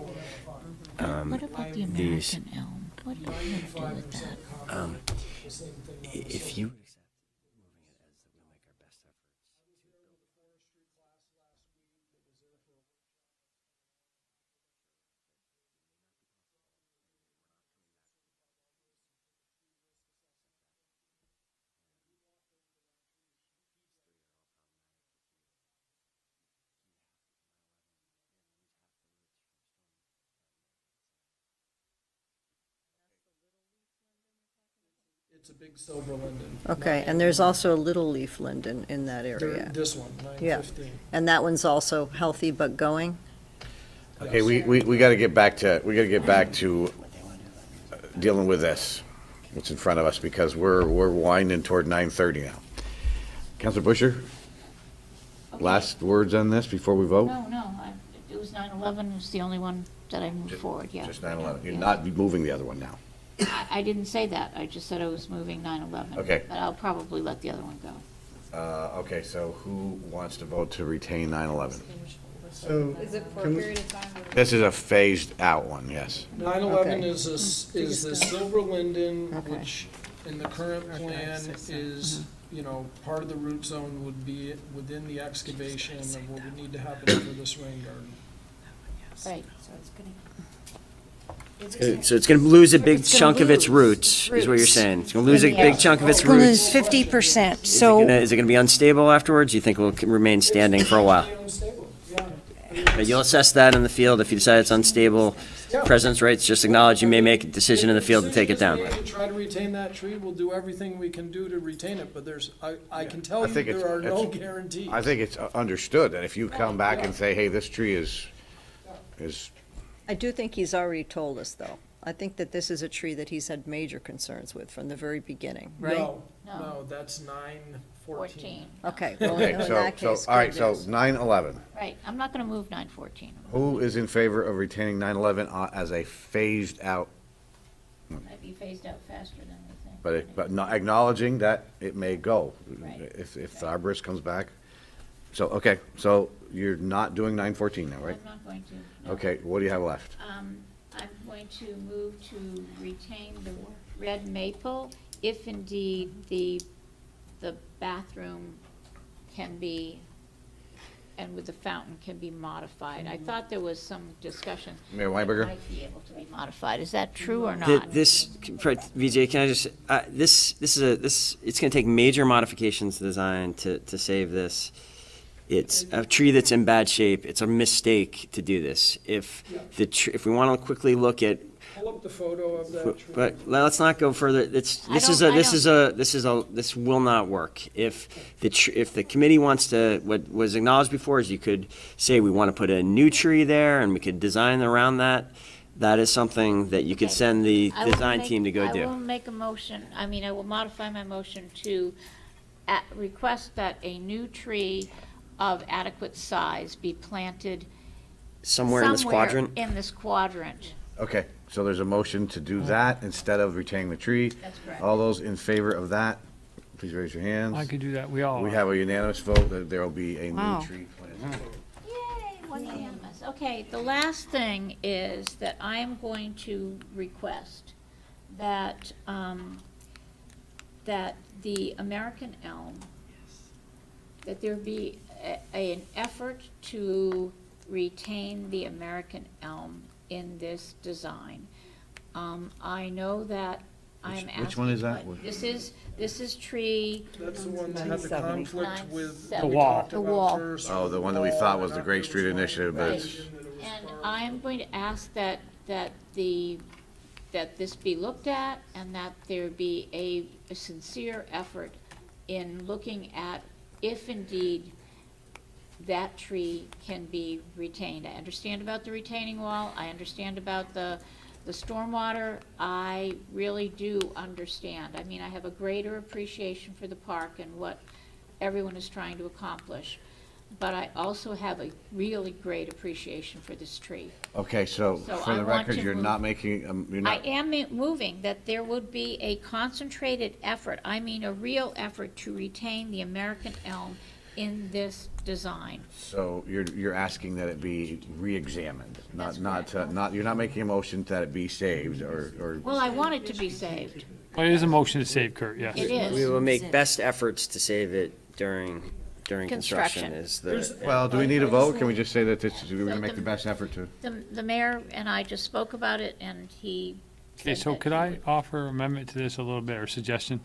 What about the these- American elm? What are you gonna do with that? The same thing on the If south. you. It's a big silver linden. Okay, and there's also a little leaf linden in that There- area. This one, Yeah. 915. And that one's also healthy but going? Okay, we gotta get back to dealing with this, what's in front of us, because we're winding toward 9:30 now. Counselor Busher, last words on this before we vote? No, it was 9/11 was the only one that I moved forward, yeah. Just 9/11, you're Yeah. not moving the other one now. I didn't say that. I just said I was moving 9/11. Okay. But I'll probably let the other one go. Okay, so who wants to vote to retain 9/11? So, Is it for a can we- period of time? This is a phased out one, yes. 9/11 Okay. is the silver linden, Okay. which in the current plan is, part of the root zone would be within the excavation of what would need to happen for this rain garden. Right. So it's gonna. So it's gonna lose a big It's gonna chunk of its lose roots, is what you're roots. saying. It's gonna lose a Yeah. big chunk of its It's gonna lose roots. 50%, so. Is it gonna be unstable afterwards? You think it will remain standing for a while? It's unstable, yeah. But you'll assess that in the field. If you decide it's unstable, President's rights, just acknowledge you may make a decision in the field to take it down. If the decision is made to try to retain that tree, we'll do everything we can do to retain it, but I can tell I you think there are no it's- guarantees. I think it's understood that if you come back and say, hey, this tree is, I do think he's already told us, though. I think that this is a tree that he's had major concerns with from the very beginning, right? No, that's 9/14. Okay, well, okay, in so, that so, case, all right, good so news. 9/11. Right, I'm not gonna move 9/14. Who is in favor of retaining 9/11 as a phased out, Might be phased out faster than we think. but not acknowledging that it may go? Right. If the arborist comes back. So, okay, so you're not doing 9/14 now, right? I'm not going to. no. Okay, what do you have left? I'm going to move to retain the red maple if indeed the bathroom can be, and with the fountain can be modified. I thought there was some discussion. Mayor that Weinberger? Might be able to be modified. Is that true or not? VJ, can I just, it's gonna take major modifications to design to save this. It's a tree that's in bad shape. It's a mistake to do this. If we wanna quickly look at, Pull up the photo of that tree. but let's not go further. This will not work. If the committee wants to, what was acknowledged before is you could say we want to put a new tree there and we could design around that. That is something that you could send the I will design make- team to go I do. will make a motion, I will modify my motion to request that a new tree of adequate size be planted Somewhere in this quadrant. in this quadrant. Okay, so there's a motion to do that instead of retaining the tree. That's correct. All those in favor of that, please raise your hands. I could do that, we all We are. have a unanimous vote that there will be a Wow. new tree planted. Yay, one unanimous. Okay, the last thing is that I am going to request that, that the American elm, that there be an effort to retain the American elm in this design. I know that I'm asking. Which one is that? This is tree, That's the one that had the 970. conflict with. The what we wall. talked The about wall. first, Oh, the one that we wall, thought was and the Great that Street was fine. Initiative, but it's, and I am going to ask that this be looked at and that there be a sincere effort in looking at if indeed that tree can be retained. I understand about the retaining wall, I understand about the stormwater, I really do understand. I have a greater appreciation for the park and what everyone is trying to accomplish, but I also have a really great appreciation for this tree. okay, so So for I the want record, to you're move- not making, you're I not, am moving that there would be a concentrated effort, a real effort to retain the American elm in this design. so you're asking that it be re-examined, That's you're not making a motion that it be saved or. Well, I want it to be saved. Well, it is a motion to save, Kurt, yes. It is. We will make best efforts to save it during construction Construction. is the. Well, do we need a vote? Can we just say that we're gonna make the best effort to? The mayor and I just spoke about it, and he Okay, said so that could he I would- offer amendment to this a little bit, or suggestion?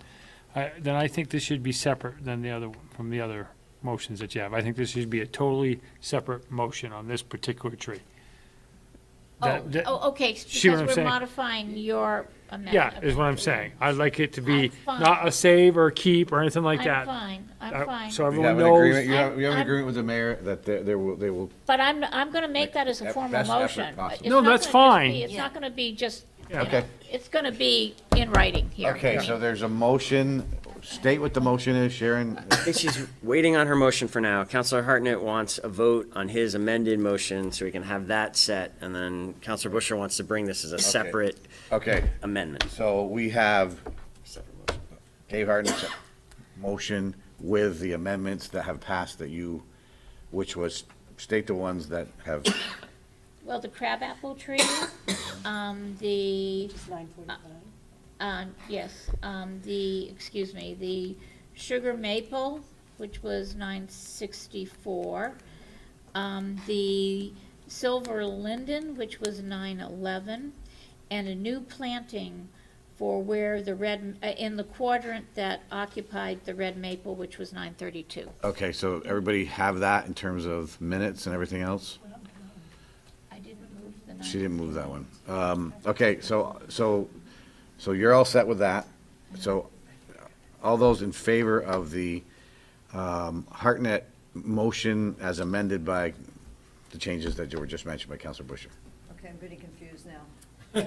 Then I think this should be separate than from the other motions that you have. I think this should be a totally separate motion on this particular tree. That- okay, see what I'm because we're saying? modifying your amendment. Yeah, is what I'm saying. I'd like it to be I'm fine. not a save or a keep or anything like that. I'm Uh, fine. So You everyone have an knows. agreement, you have an I'm- agreement with the mayor that they will, But I'm gonna make that as a Make formal best effort motion. possible. It's No, not that's gonna just fine. be- It's not gonna be just, Yeah. Okay. it's gonna be in writing here. okay, so there's a motion, state what the motion is, Sharon. I think she's waiting on her motion for now. Counselor Hartnett wants a vote on his amended motion so we can have that set, and then Counselor Busher wants to bring this as a separate Okay, amendment. so we have Separate motion. Dave Hartnett's motion with the amendments that have passed which was state the ones that have, Well, the crabapple tree, the, It's 9:45. yes, the sugar maple, which was 964. The silver linden, which was 911, and a new planting for where the red, in the quadrant that occupied the red maple, which was 932. okay, so everybody have that in terms of minutes and everything else? I didn't move the 9. She didn't move that one. Okay, so you're all set with that. So all those in favor of the Hartnett motion as amended by the changes that were just mentioned by Councilor Busher? Okay, I'm getting confused now. This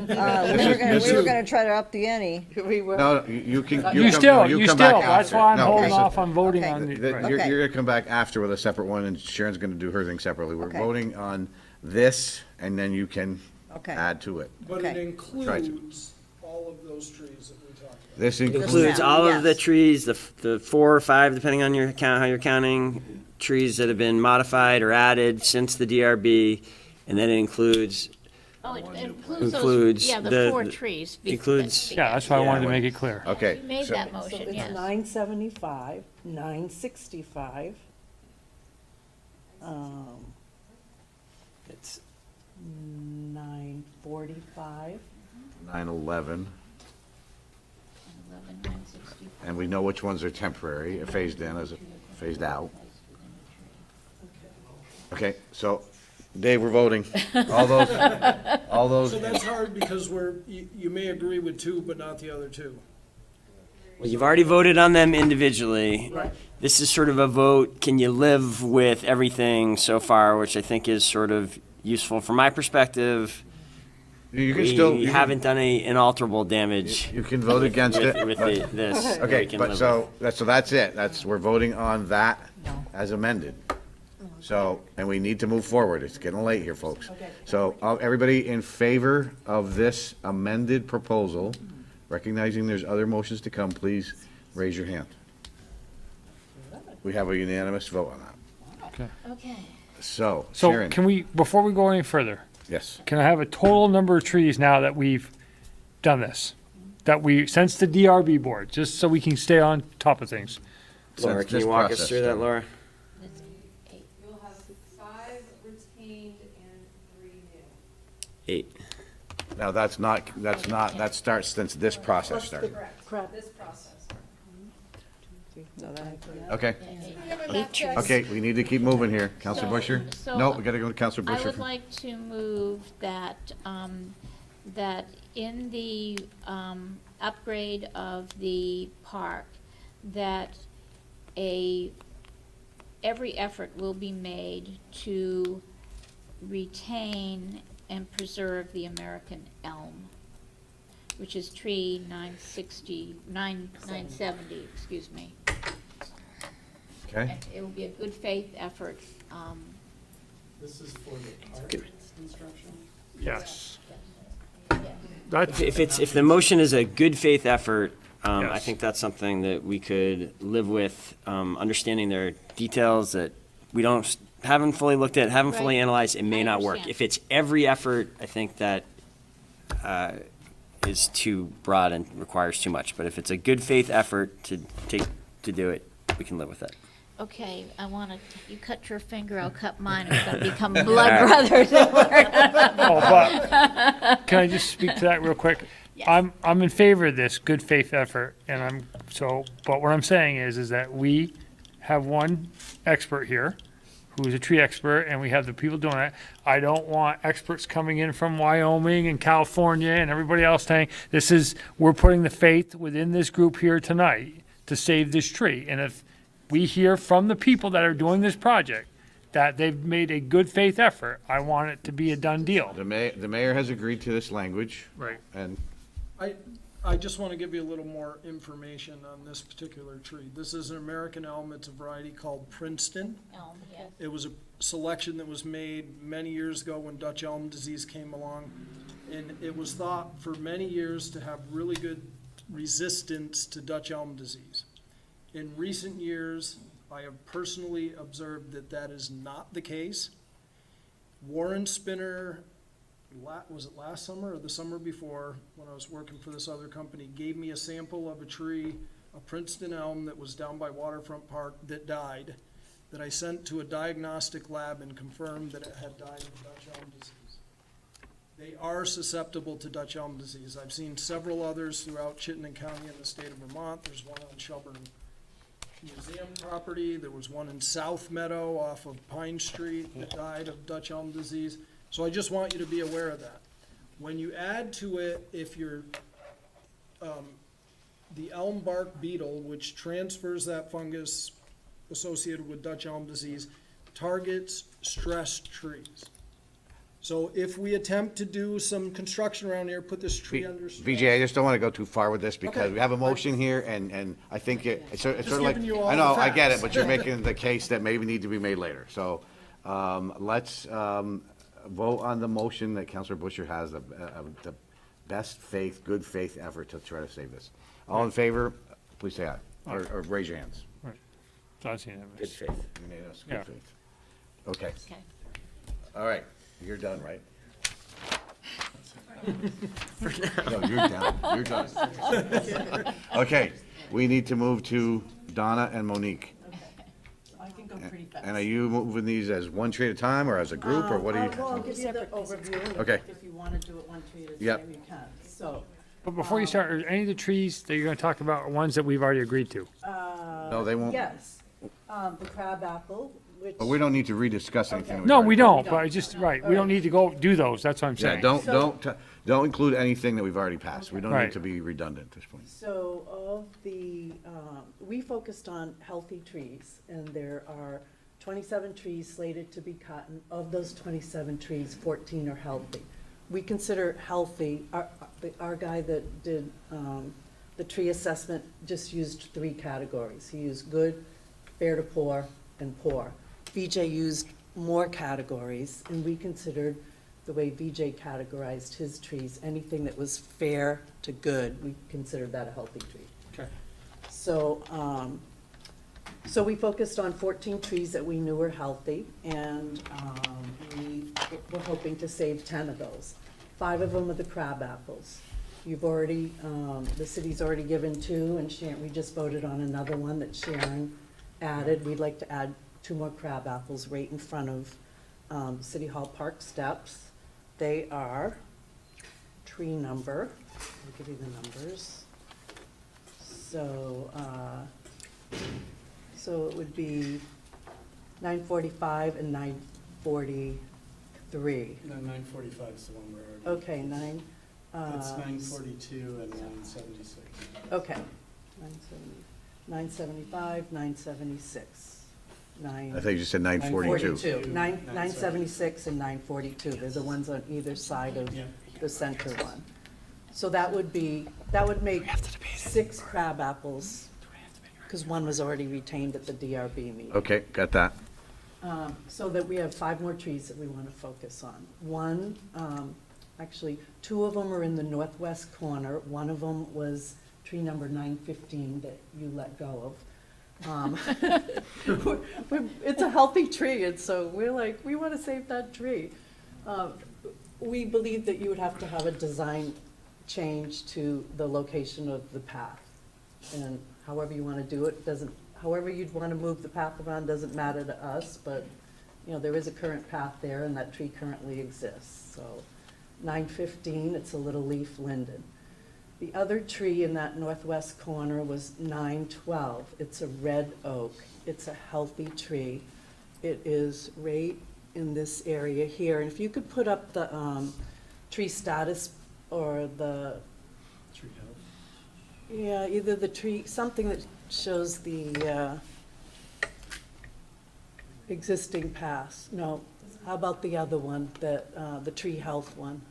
We is- were gonna try to up the ante. We were. No, you can, You come still, no, you come still, back that's after. why I'm No, holding so- off on voting Okay. on the, That- right. You're, Okay. you're gonna come back after with a separate one, and Sharon's gonna do her thing separately. We're Okay. voting on this, and then you can Okay. add to it. But it Okay. includes all of those trees that we talked about. This Includes includes, all of the Yes. trees, the 4 or 5, depending on your count, how you're counting, trees that have been modified or added since the DRB, and then it includes, Oh, it includes Includes those, yeah, the the- 4 trees. includes- Yeah, that's why I wanted to make it clear. okay. You made so- that So motion, it's yes. 975, 965, it's 945, 9/11, 11, 964. and we know which ones are temporary, phased in as phased out. Okay, so, Dave, we're voting. All those, So that's hard because you may agree with 2, but not the other 2. well, you've already voted on them individually. This is sort of a vote, can you live with everything so far, which I think is sort of useful from my perspective. you can still, We you can- haven't done any inalterable damage you can vote against with, it. with but- this. that Okay, we can but live so, that's it. We're voting on that as amended. So, and we need to move forward. It's getting late here, folks. So, everybody in favor of this amended proposal, recognizing there's other motions to come, please raise your hand. We have a unanimous vote on that. Okay. Okay. So, So Sharon, can we, before we go any further, yes. can I have a total number of trees now that we've done this? That we, since the DRB board, just so we can stay on top of things. Laura, Since can this you walk us process through that, started. Laura? You'll have 5 retained and 3 new. 8. Now, that starts since this process started. crap. This process. Okay, Eight. okay, we need to keep moving here. Counselor Busher? so No, we gotta go to Counselor I Busher. would like to move that, that in the upgrade of the park, that every effort will be made to retain and preserve the American elm, which is tree 970, excuse me. Okay, It will be a good faith effort. This is for the park construction? Yes. Yeah. That's, If the motion is a good faith effort, I Yes. think that's something that we could live with, understanding there are details that we haven't fully looked at, haven't fully Right. analyzed, it may I not work. understand. If it's every effort, I think that is too broad and requires too much. But if it's a good faith effort to do it, we can live with it. Okay, you cut your finger, I'll cut mine, it's gonna become blood brothers. oh, but, can I just speak to that real quick? Yes. I'm in favor of this good faith effort, and but what I'm saying is that we have one expert here, who's a tree expert, and we have the people doing it. I don't want experts coming in from Wyoming and California and everybody else saying, we're putting the faith within this group here tonight to save this tree. And if we hear from the people that are doing this project that they've made a good faith effort, I want it to be a done deal. the mayor has agreed to this language, Right. and I just want to give you a little more information on this particular tree. This is an American elm. It's a variety called Princeton. Elm, yes. It was a selection that was made many years ago when Dutch elm disease came along. And it was thought for many years to have really good resistance to Dutch elm disease. In recent years, I have personally observed that that is not the case. Warren Spinner, was it last summer or the summer before, when I was working for this other company, gave me a sample of a tree, a Princeton elm that was down by Waterfront Park that died, that I sent to a diagnostic lab and confirmed that it had died of Dutch elm disease. They are susceptible to Dutch elm disease. I've seen several others throughout Chittenden County in the state of Vermont. There's one on Shelburne Museum property. There was one in South Meadow off of Pine Street that died of Dutch elm disease. So I just want you to be aware of that. When you add to it, if you're, the elm bark beetle, which transfers that fungus associated with Dutch elm disease, targets stressed trees. So if we attempt to do some construction around here, put this tree under stress. VJ, I just don't want to go too far with this because Okay. we have a motion here and I think it's sort of like, giving you all I know, the I get it, facts. but you're making the case that maybe need to be made later. So, let's, vote on the motion that Counselor Busher has, the best faith, good faith effort to try to save this. All in favor, please say aye, or raise your hands. Right. So I see that. Good faith. Unanimous, good Yeah. faith. Okay, Okay. all right, you're done, right? No, you're done, you're done. Okay, we need to move to Donna and Monique. I can go pretty fast. And are you moving these as one tree at a time, or as a group, or what do you? Well, I'll give you the overview. Okay. If you want to do it one tree at a Yep. time, you can. So, But before you start, are any of the trees that you're gonna talk about are ones that we've already agreed to? No, they won't, yes, the crabapple, which. but we don't need to rediscuss anything. Okay. we've No, already we done. don't, but I just, right, we don't need to go do those, that's what I'm Yeah, saying. don't include anything that we've already passed. We don't need Right. to be redundant at this point. So of the, we focused on healthy trees, and there are 27 trees slated to be cut, and of those 27 trees, 14 are healthy. We consider healthy, our guy that did the tree assessment just used 3 categories. He used good, fair to poor, and poor. VJ used more categories, and we considered the way VJ categorized his trees, anything that was fair to good, we considered that a healthy tree. Okay. So, so we focused on 14 trees that we knew were healthy, and we were hoping to save 10 of those. 5 of them are the crabapples. You've already, the city's already given 2, and Sharon, we just voted on another one that Sharon added. We'd like to add 2 more crabapples right in front of City Hall Park steps. They are tree number, I'll give you the numbers. So, so it would be 945 and 943. No, 945 is the one we're already. Okay, It's 942 and 976. Okay, 975, 976, I thought you just said 942. 42, 976 and 942. They're the ones on either side of the center one. So that would make 6 crabapples, because one was already retained at the DRB meeting. Okay, got that. So that we have 5 more trees that we want to focus on. One, actually, 2 of them are in the northwest corner. One of them was tree number 915 that you let go of. It's a healthy tree, and so we're like, we want to save that tree. We believe that you would have to have a design change to the location of the path. And however you want to do it, however you'd want to move the path around doesn't matter to us, but, you know, there is a current path there, and that tree currently exists. So 915, it's a little leaf linden. The other tree in that northwest corner was 912. It's a red oak. It's a healthy tree. It is right in this area here. And if you could put up the tree status or the, Tree health. yeah, either the tree, something that shows the existing paths. No, how about the other one, the tree health one?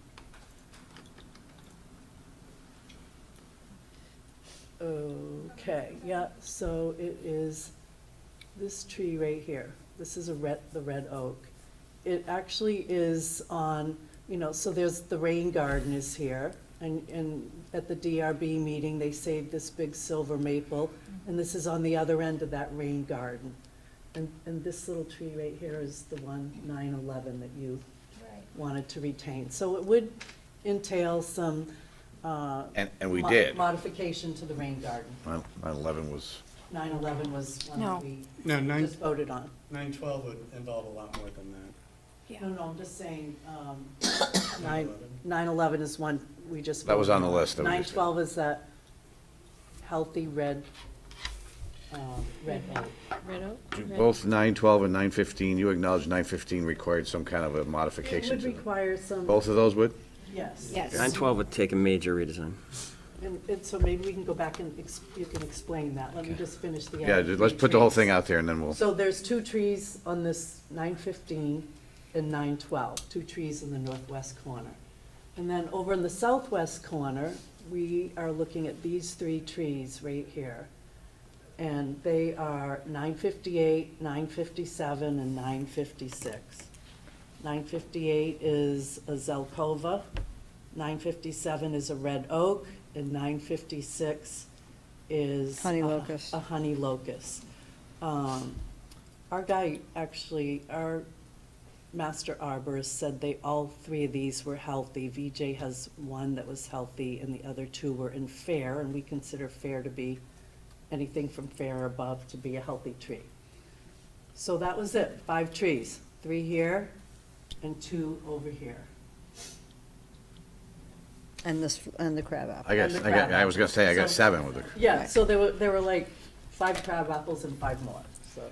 Okay, yeah, so it is this tree right here. This is the red oak. It actually is on, you know, so there's, the rain garden is here, and at the DRB meeting, they saved this big silver maple, and this is on the other end of that rain garden. And this little tree right here is the one, 911, that you wanted to retain. So it would entail some And we did. modification to the rain garden. Well, 9/11 was, 9/11 was one No. that we No, just voted on. 9/12 would involve a lot more than that. No, no, I'm just saying, 9/11 is one we just. That was voted on the list that we just did. 9/12 is that healthy red oak. Red oak? do both 9/12 and 9/15, you acknowledge 9/15 required some kind of a It modification would to it? require some. Both of those would? Yes. Yes. 912 would take a major redesign. And so maybe we can go back and you can explain that. Let me just finish the. Yeah, other let's three put the whole trees. thing out there and then we'll, So there's 2 trees on this 9/15 and 9/12, 2 trees in the northwest corner. And then over in the southwest corner, we are looking at these 3 trees right here. And they are 958, 957, and 956. 958 is a Zelkova, 957 is a red oak, and 956 is. Honey locust. A honey locust. Our guy, actually, our master arborist said all 3 of these were healthy. VJ has one that was healthy and the other 2 were in fair, and we consider fair to be anything from fair above to be a healthy tree. So that was it, 5 trees, 3 here and 2 over here. And the crabapple. I was gonna say, I got So- 7 with it. Yeah, Right. so there were like 5 crab apples and 5 more, so.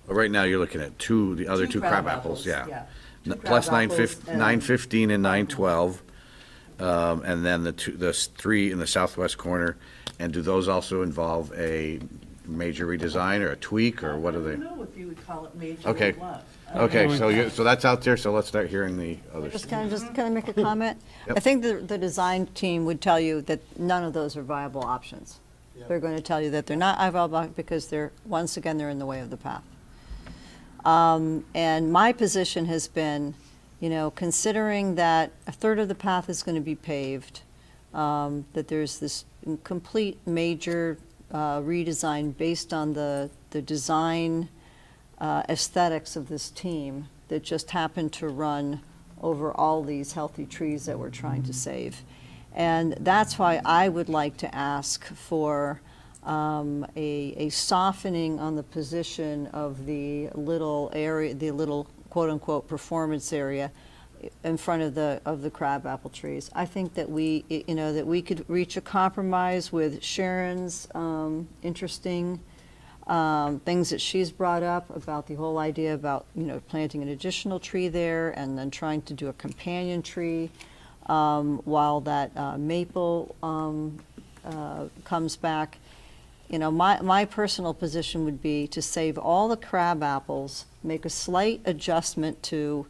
But right now, you're looking at the other 2 crab apples, yeah. Two Plus crab apples and 9/15 and 5 more. 9/12, and then the 3 in the southwest corner. And do those also involve a major redesign or a tweak, or what are I they? don't know if you would call it major Okay. or what. I don't Okay, know. so that's out there, so let's start hearing the others. Can I make a comment? Yep. I think the design team would tell you that none of those are viable options. They're going to tell you that they're not viable because once again, they're in the way of the path. And my position has been, considering that a third of the path is going to be paved, that there's this complete major redesign based on the design aesthetics of this team that just happened to run over all these healthy trees that we're trying to save. And that's why I would like to ask for a softening on the position of the little area, the little quote-unquote performance area in front of the crabapple trees. I think that that we could reach a compromise with Sharon's interesting things that she's brought up about the whole idea about, planting an additional tree there and then trying to do a companion tree while that maple comes back. My personal position would be to save all the crab apples, make a slight adjustment to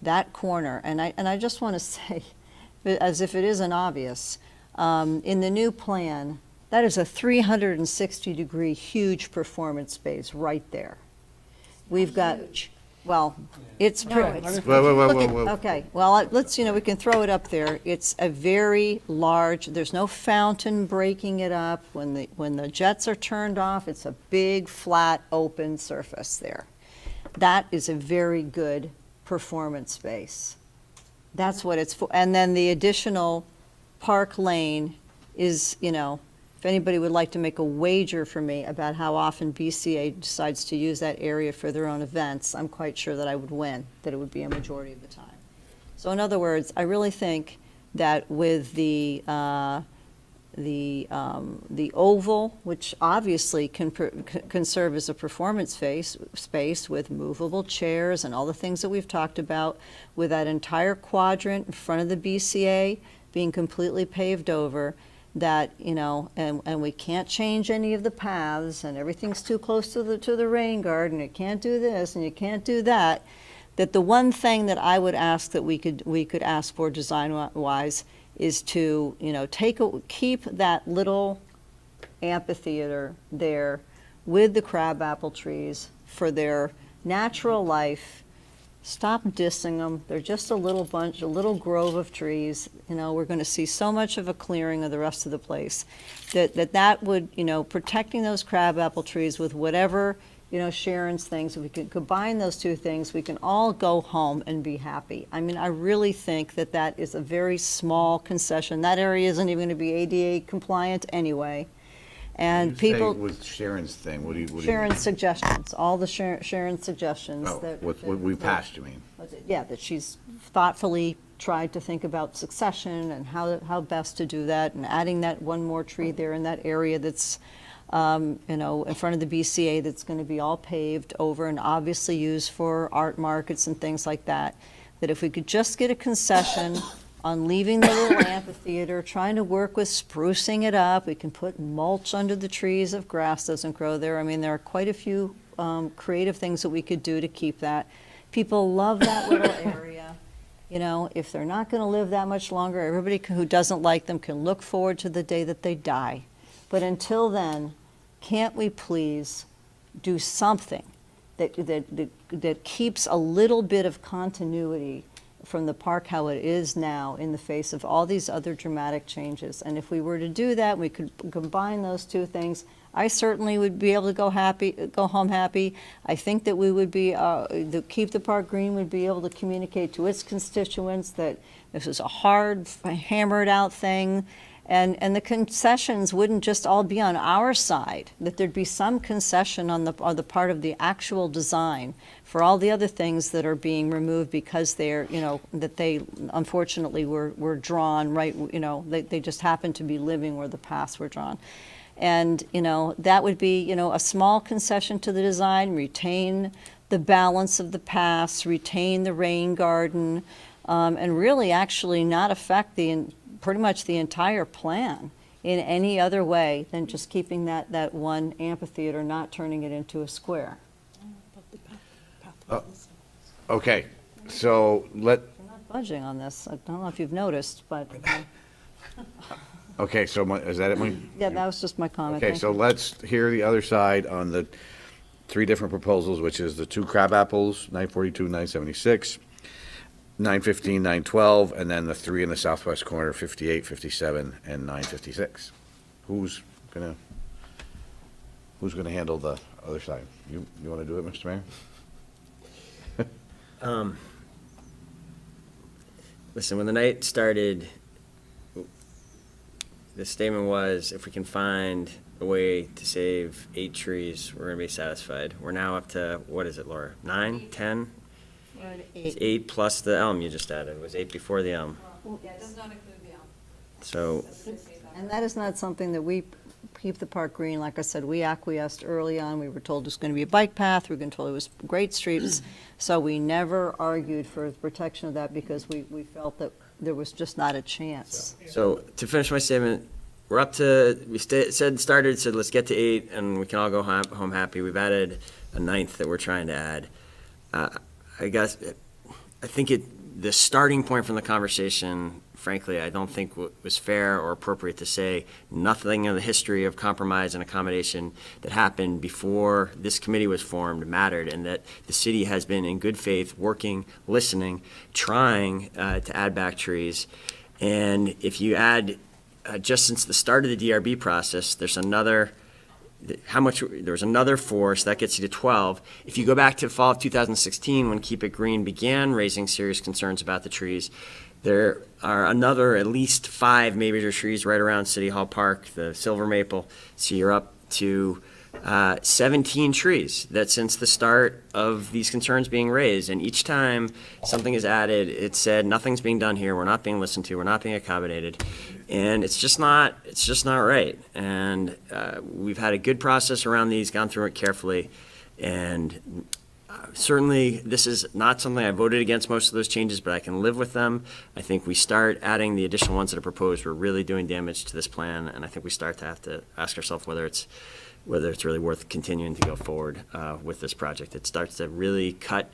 that corner. And I just want to say, as if it isn't obvious, in the new plan, that is a 360-degree huge performance space right there. We've got, well, it's pretty. Whoa. Okay, well, let's, we can throw it up there. It's a very large, there's no fountain breaking it up. When the jets are turned off, it's a big, flat, open surface there. That is a very good performance space. That's what it's for. And then the additional Park Lane is, if anybody would like to make a wager for me about how often BCA decides to use that area for their own events, I'm quite sure that I would win, that it would be a majority of the time. So in other words, I really think that with the oval, which obviously can serve as a performance space with movable chairs and all the things that we've talked about, with that entire quadrant in front of the BCA being completely paved over, that, and we can't change any of the paths, and everything's too close to the rain garden, you can't do this and you can't do that, that the one thing that I would ask that we could ask for design-wise is to, keep that little amphitheater there with the crabapple trees for their natural life. Stop dissing them. They're just a little grove of trees. We're going to see so much of a clearing of the rest of the place that would, protecting those crabapple trees with whatever Sharon's things, if we could combine those two things, we can all go home and be happy. I mean, I really think that that is a very small concession. That area isn't even going to be ADA compliant anyway. And people. With Sharon's thing, what do you? Sharon's suggestions, all the Sharon's suggestions. Oh, that what we passed, you mean? Yeah, that she's thoughtfully tried to think about succession and how best to do that, and adding that one more tree there in that area that's, in front of the BCA, that's going to be all paved over and obviously used for art markets and things like that. That if we could just get a concession on leaving the little amphitheater, trying to work with sprucing it up, we can put mulch under the trees if grass doesn't grow there. I mean, there are quite a few creative things that we could do to keep that. People love that little area. If they're not going to live that much longer, everybody who doesn't like them can look forward to the day that they die. But until then, can't we please do something that keeps a little bit of continuity from the park how it is now in the face of all these other dramatic changes? And if we were to do that, we could combine those two things. I certainly would be able to go home happy. I think that we would be, Keep the Park Green would be able to communicate to its constituents that this is a hard, hammered out thing. And the concessions wouldn't just all be on our side, that there'd be some concession on the part of the actual design for all the other things that are being removed because they're, that they unfortunately were drawn right, they just happen to be living where the paths were drawn. And, that would be, a small concession to the design, retain the balance of the paths, retain the rain garden, and really actually not affect pretty much the entire plan in any other way than just keeping that one amphitheater, not turning it into a square. Okay, so We're not budging on this. I don't know if you've noticed, but. Okay, so is that it? Yeah, that was just my comment. Okay, Thank so you. let's hear the other side on the three different proposals, which is the two Crabapples, 942, 976, 915, 912, and then the three in the southwest corner, 58, 57, and 956. Who's gonna handle the other side? You want to do it, Mr. Mayor? Listen, when the night started, the statement was, if we can find a way to save 8 trees, we're gonna be satisfied. We're now up to, what is it, Laura? 9, 10? It's 8 plus the elm you just added. It was 8 before the elm. Yeah, it does not include the elm. So, And that is not something that we Keep the Park Green, like I said, we acquiesced early on. We were told it was going to be a bike path. We were told it was great streets. So we never argued for the protection of that because we felt that there was just not a chance. so to finish my statement, we're up to, said let's get to 8 and we can all go home happy. We've added a 9th that we're trying to add. I think the starting point from the conversation, frankly, I don't think was fair or appropriate to say nothing of the history of compromise and accommodation that happened before this committee was formed mattered, and that the city has been in good faith, working, listening, trying to add back trees. And if you add, just since the start of the DRB process, there was another 4, so that gets you to 12. If you go back to fall of 2016, when Keep It Green began raising serious concerns about the trees, there are another at least 5 major trees right around City Hall Park, the silver maple. So you're up to 17 trees that since the start of these concerns being raised, and each time something is added, it said nothing's being done here, we're not being listened to, we're not being accommodated. And it's just not right. And we've had a good process around these, gone through it carefully, and certainly this is not something I voted against most of those changes, but I can live with them. I think we start adding the additional ones that are proposed, we're really doing damage to this plan, and I think we start to have to ask ourselves whether it's really worth continuing to go forward with this project. It starts to really cut.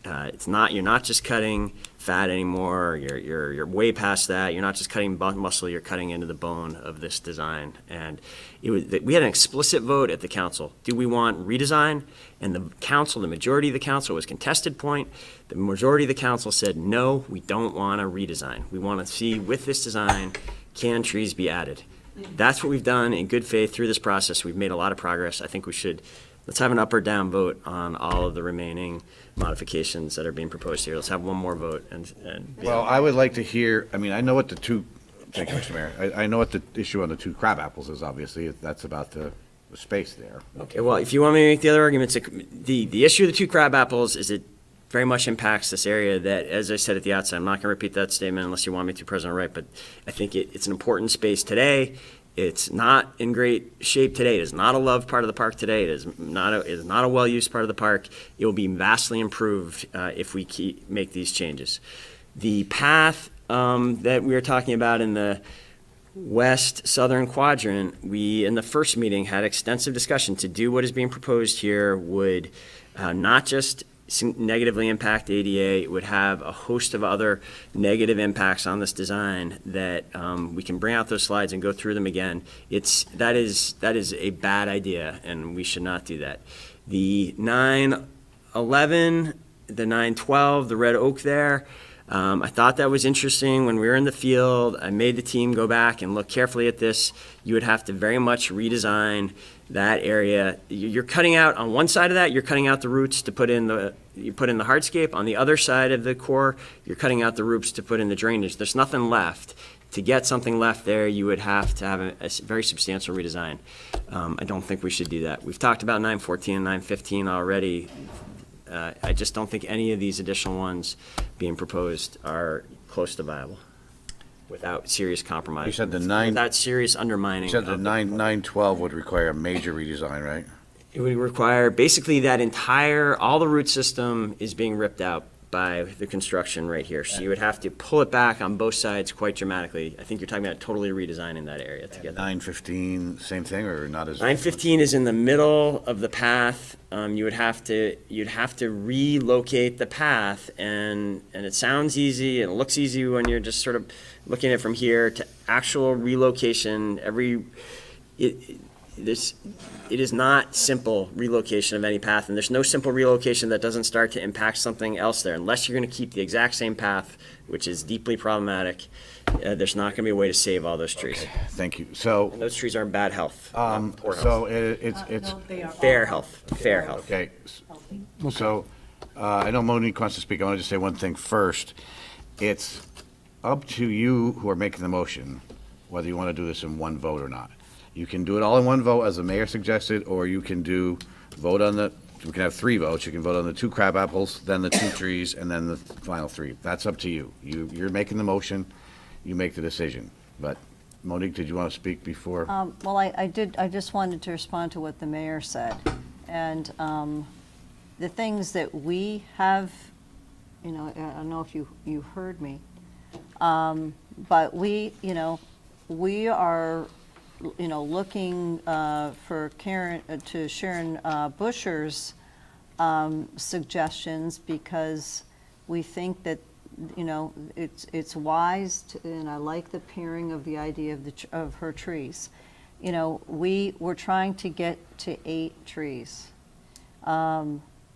You're not just cutting fat anymore. You're way past that. You're not just cutting muscle. You're cutting into the bone of this design. And we had an explicit vote at the council. Do we want redesign? And the majority of the council was contested point. The majority of the council said, no, we don't want a redesign. We want to see with this design, can trees be added? That's what we've done in good faith through this process. We've made a lot of progress. I think we should let's have an up or down vote on all of the remaining modifications that are being proposed here. Let's have one more vote and. Well, I would like to hear, I mean, I know what the two, thank you, Mr. Mayor. I know what the issue on the two Crabapples is, obviously. That's about the space there. Okay, well, if you want me to make the other arguments, the issue of the two Crabapples is it very much impacts this area that, as I said at the outset, I'm not going to repeat that statement unless you want me to, President Wright, but I think it's an important space today. It's not in great shape today. It is not a loved part of the park today. It is not a well-used part of the park. It will be vastly improved if we make these changes. The path that we were talking about in the west southern quadrant, we in the first meeting had extensive discussion to do what is being proposed here would not just negatively impact ADA, it would have a host of other negative impacts on this design that we can bring out those slides and go through them again. That is a bad idea, and we should not do that. The 911, the 912, the red oak there, I thought that was interesting. When we were in the field, I made the team go back and look carefully at this. You would have to very much redesign that area. You're cutting out, on one side of that, you're cutting out the roots to put in the hardscape. On the other side of the core, you're cutting out the roots to put in the drainage. There's nothing left. To get something left there, you would have to have a very substantial redesign. I don't think we should do that. We've talked about 914 and 915 already. I just don't think any of these additional ones being proposed are close to viable without serious compromise. You said the nine. Without serious undermining. You said the 912 would require a major redesign, right? It would require, basically all the root system is being ripped out by the construction right here. So you would have to pull it back on both sides quite dramatically. I think you're talking about totally redesigning that area to get that. 915, same thing, or not as? 915 is in the middle of the path. You'd have to relocate the path, and it sounds easy, and it looks easy when you're just sort of looking at it from here to actual relocation. It is not simple relocation of any path, and there's no simple relocation that doesn't start to impact something else there. Unless you're going to keep the exact same path, which is deeply problematic, there's not going to be a way to save all those trees. Okay, thank you. So. And those trees are in bad health, poor health. So it's. No, they are Fair all health, fair health. Okay, so, I know Monique wants to speak. I want to just say one thing first. It's up to you who are making the motion, whether you want to do this in one vote or not. You can do it all in one vote, as the mayor suggested, or you can we can have three votes. You can vote on the two Crabapples, then the two trees, and then the final three. That's up to you. You're making the motion, you make the decision. But Monique, did you want to speak before? Well, I did, I just wanted to respond to what the mayor said. And the things that we have, I don't know if you heard me, but we are, looking for Sharon Busher's suggestions, because we think that, it's wise to, and I like the pairing of the idea of her trees. We were trying to get to 8 trees.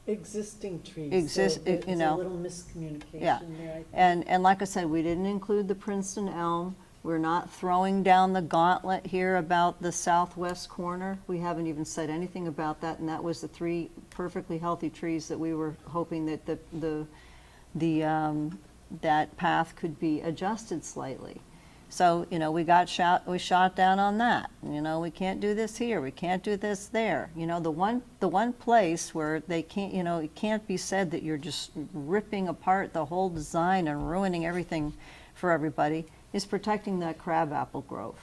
Existing trees. Exist, so there's you know. a little miscommunication Yeah, there, I think. and like I said, we didn't include the Princeton elm. We're not throwing down the gauntlet here about the southwest corner. We haven't even said anything about that, and that was the 3 perfectly healthy trees that we were hoping that that path could be adjusted slightly. So, we shot down on that. We can't do this here, we can't do this there. The one place where they can't, it can't be said that you're just ripping apart the whole design and ruining everything for everybody, is protecting that crabapple grove.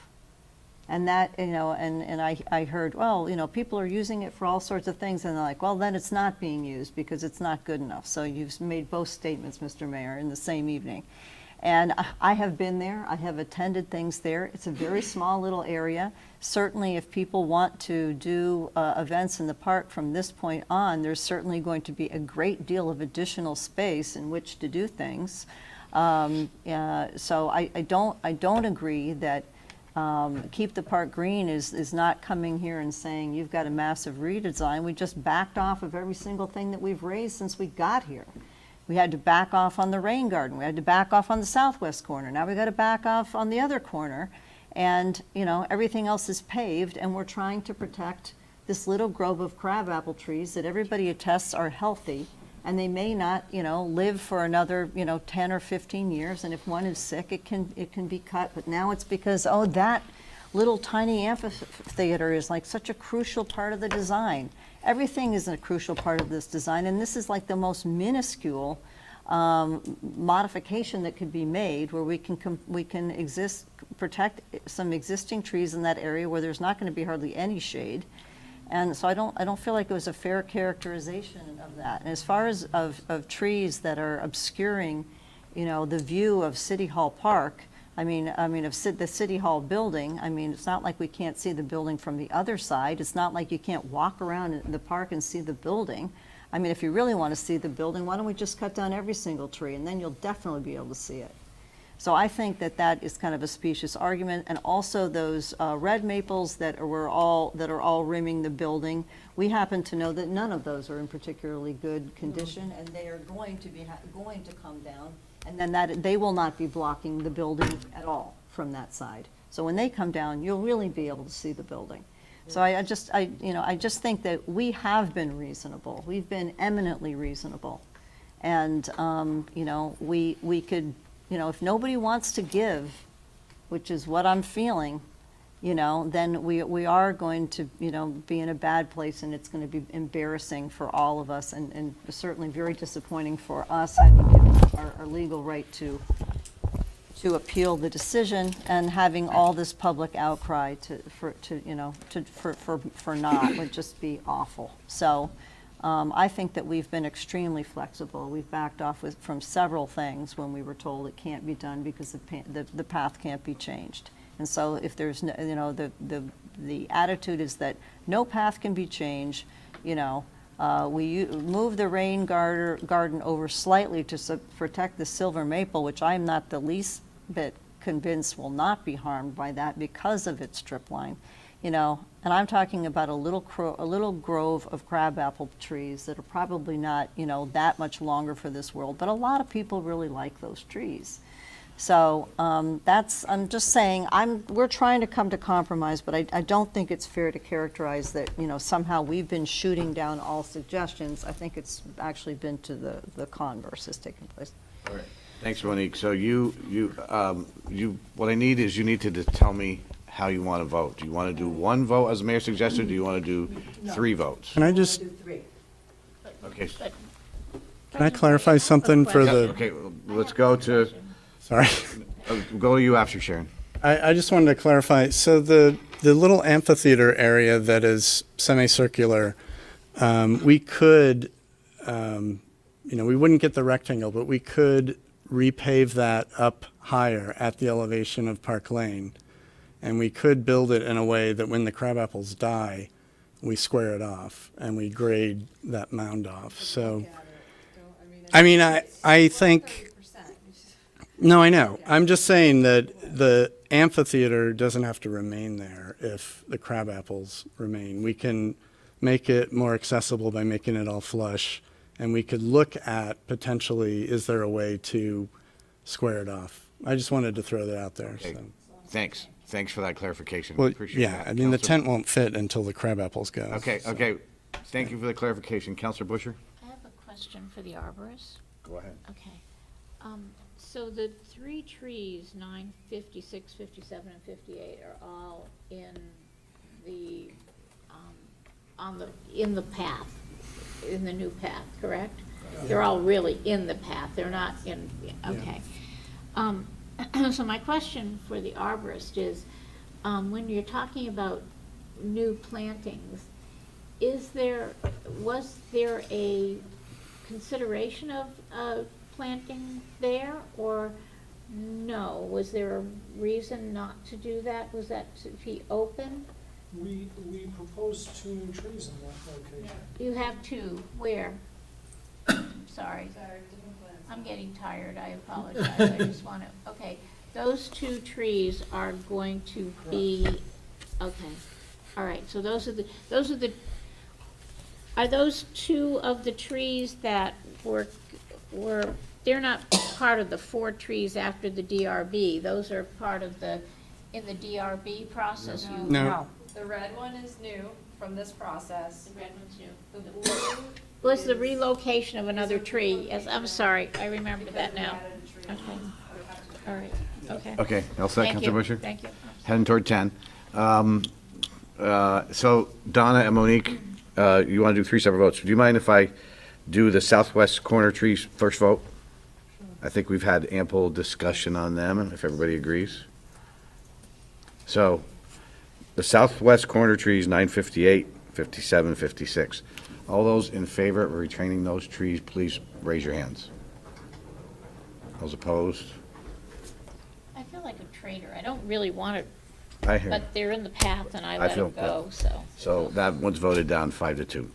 And that, and I heard, well, people are using it for all sorts of things, and they're like, well, then it's not being used because it's not good enough. So you've made both statements, Mr. Mayor, in the same evening. And I have been there, I have attended things there. It's a very small little area. Certainly if people want to do events in the park from this point on, there's certainly going to be a great deal of additional space in which to do things. So I don't agree that Keep the Park Green is not coming here and saying you've got a massive redesign. We just backed off of every single thing that we've raised since we got here. We had to back off on the rain garden. We had to back off on the southwest corner. Now we got to back off on the other corner. And, everything else is paved, and we're trying to protect this little grove of crabapple trees that everybody attests are healthy, and they may not, live for another, 10 or 15 years, and if one is sick, it can be cut, but now it's because, that little tiny amphitheater is like such a crucial part of the design. Everything is a crucial part of this design, and this is like the most minuscule modification that could be made, where we can protect some existing trees in that area where there's not going to be hardly any shade. And so I don't feel like it was a fair characterization of that. And as far as of trees that are obscuring, the view of City Hall Park, the City Hall building, it's not like we can't see the building from the other side. It's not like you can't walk around in the park and see the building. If you really want to see the building, why don't we just cut down every single tree, and then you'll definitely be able to see it. So I think that is kind of a specious argument, and also those red maples that are all rimming the building. We happen to know that none of those are in particularly good condition, and they are going to come down, and then they will not be blocking the building at all from that side. So when they come down, you'll really be able to see the building. So I just think that we have been reasonable. We've been eminently reasonable, and we could. If nobody wants to give, which is what I'm feeling, then we are going to, be in a bad place, and it's going to be embarrassing for all of us, and certainly very disappointing for us having given our legal right to appeal the decision, and having all this public outcry for not would just be awful. So. I think that we've been extremely flexible. We've backed off from several things when we were told it can't be done because the path can't be changed. And so if there's, the attitude is that no path can be changed, we move the rain garden over slightly to protect the silver maple, which I'm not the least bit convinced will not be harmed by that because of its strip line. And I'm talking about a little grove of crabapple trees that are probably not, that much longer for this world, but a lot of people really like those trees. So I'm just saying, we're trying to come to compromise, but I don't think it's fair to characterize that, somehow we've been shooting down all suggestions. I think it's actually been to the converse has taken place. All right. Thanks, Monique. So what I need is you need to tell me how you want to vote. Do you want to do one vote as the mayor suggested, or do you want to do 3 votes? Can I just, Okay. can I clarify something for the, Okay, let's go to, sorry. Go to you after, Sharon. I just wanted to clarify, so the little amphitheater area that is semicircular, we could, we wouldn't get the rectangle, but we could repave that up higher at the elevation of Park Lane. And we could build it in a way that when the crabapples die, we square it off and we grade that mound off. So, I think, no, I know. I'm just saying that the amphitheater doesn't have to remain there if the crabapples remain. We can make it more accessible by making it all flush, and we could look at potentially, is there a way to square it off? I just wanted to throw that out there. Okay. So. Thanks. Thanks for that clarification. Well, Appreciate yeah, that. the Counselor- tent won't fit until the crabapples go. Okay, so. okay. Thank you for the clarification. Councilor Busher? I have a question for the arborist. Go ahead. Okay. So the 3 trees, 9, 56, 57, and 58, are all in the, in the path, in the new path, correct? Yeah. They're all really in the path. They're not in, okay. Yeah. So my question for the arborist is, when you're talking about new plantings, was there a consideration of planting there, or no? Was there a reason not to do that? Was that to be open? We proposed 2 new trees in that location. You have 2. Where? Sorry. I'm getting tired. I apologize. I just want to, okay. Those 2 trees are going to be, okay. All right, so are those 2 of the trees that were, they're not part of the 4 trees after the DRB. Those are part of in the DRB process? No. The red one is new from this process. The red one's new. The blue Was the is- relocation of another is a tree? Yes, I'm relocation sorry, I remember because that we now. added a tree. Okay, all right, okay. Okay, all set, Thank Counselor you, Busher? thank you. Heading toward 10. So Donna and Monique, you want to do 3 separate votes. Do you mind if I do the southwest corner trees first vote? I think we've had ample discussion on them, if everybody agrees. So, the southwest corner trees, 958, 57, 56. All those in favor of retraining those trees, please raise your hands. Those opposed? I feel like a traitor, I don't really want it, I hear. but they're in the path and I let feel them go, so. So that one's voted down 5-2.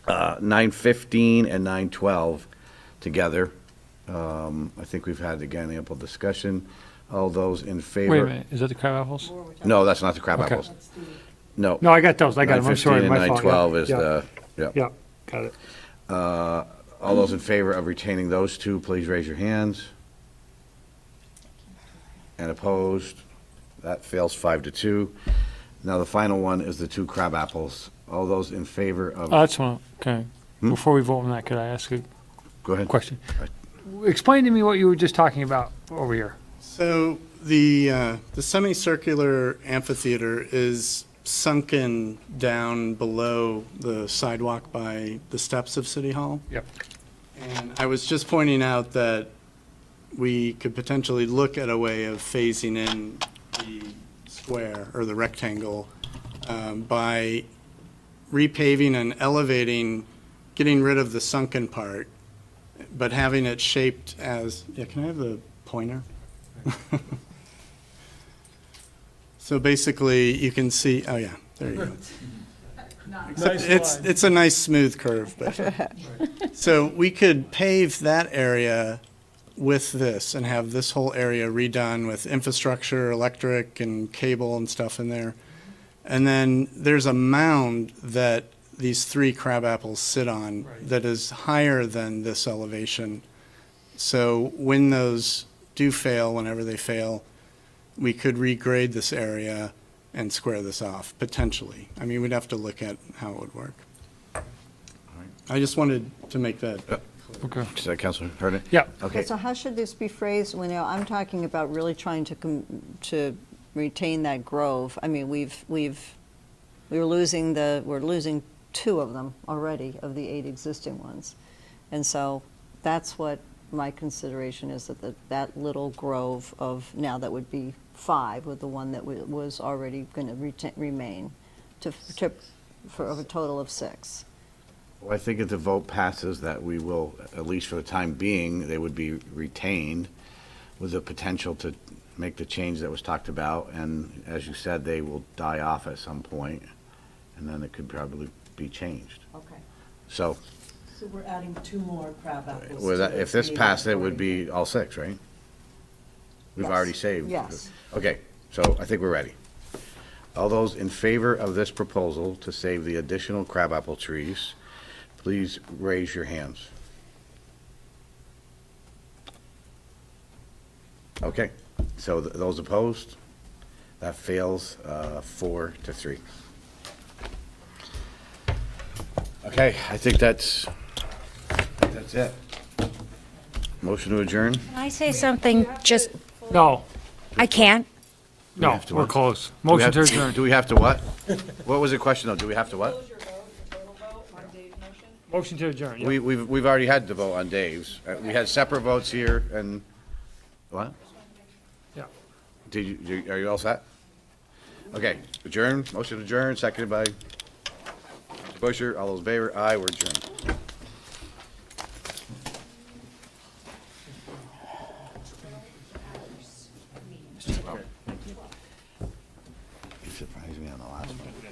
915 and 912 together. I think we've had, again, ample discussion. All those in favor? Wait a minute, is that the crab apples? No, that's not the crab Okay. apples. No. No, I got those, I got them, I'm sorry, 915 my and fault. 912 is Yeah, the, yeah. Yeah, got it. All those in favor of retaining those two, please raise your hands. And opposed? That fails 5-2. Now, the final one is the 2 crab apples. All those in favor of? That's one, okay. Before we vote on that, could I ask a Go ahead. question? Explain to me what you were just talking about over here. So the semicircular amphitheater is sunken down below the sidewalk by the steps of City Hall. Yep. And I was just pointing out that we could potentially look at a way of phasing in the square or the rectangle by repaving and elevating, getting rid of the sunken part, but having it shaped as, yeah, can I have the pointer? So basically, you can see, oh yeah, there you go. It's a nice smooth curve, but, so we could pave that area with this and have this whole area redone with infrastructure, electric and cable and stuff in there. And then there's a mound that these 3 crab apples sit on that is higher than this elevation. So when those do fail, whenever they fail, we could regrade this area and square this off, potentially. I mean, we'd have to look at how it would work. I just wanted to make that. Okay. Is that Councilor Harden? Yeah. Okay. So how should this be phrased? When I'm talking about really trying to retain that grove. I mean, we're losing 2 of them already of the 8 existing ones, and so that's what my consideration is, that little grove of, now that would be 5 with the one that was already going to remain, for a total of 6. Well, I think if the vote passes, that we will, at least for the time being, they would be retained with the potential to make the change that was talked about. And as you said, they will die off at some point, and then it could probably be changed. Okay. So, So we're adding 2 more crab apples. with to that- the if this three passed, it that would already- be all 6, right? We've Yes. already saved. Yes. Okay, so I think we're ready. All those in favor of this proposal to save the additional crabapple trees, please raise your hands. Okay, so those opposed? That fails 4-3. Okay, I think that's it. Motion to adjourn? Can I say something? Just, No, I can't. no, have to we're what? close. Do we Motion have- to adjourn. Do we have to what? What was the question though? Do we have to what? Close your vote, your total vote on Dave's motion. Motion to adjourn, yeah. We've already had the vote on Dave's. We had separate votes here and, what? Yeah. Are you all set? Okay, adjourn, motion to adjourn, seconded by Mr. Busher. All those in favor? Aye, we're adjourned. You surprised me on the last one.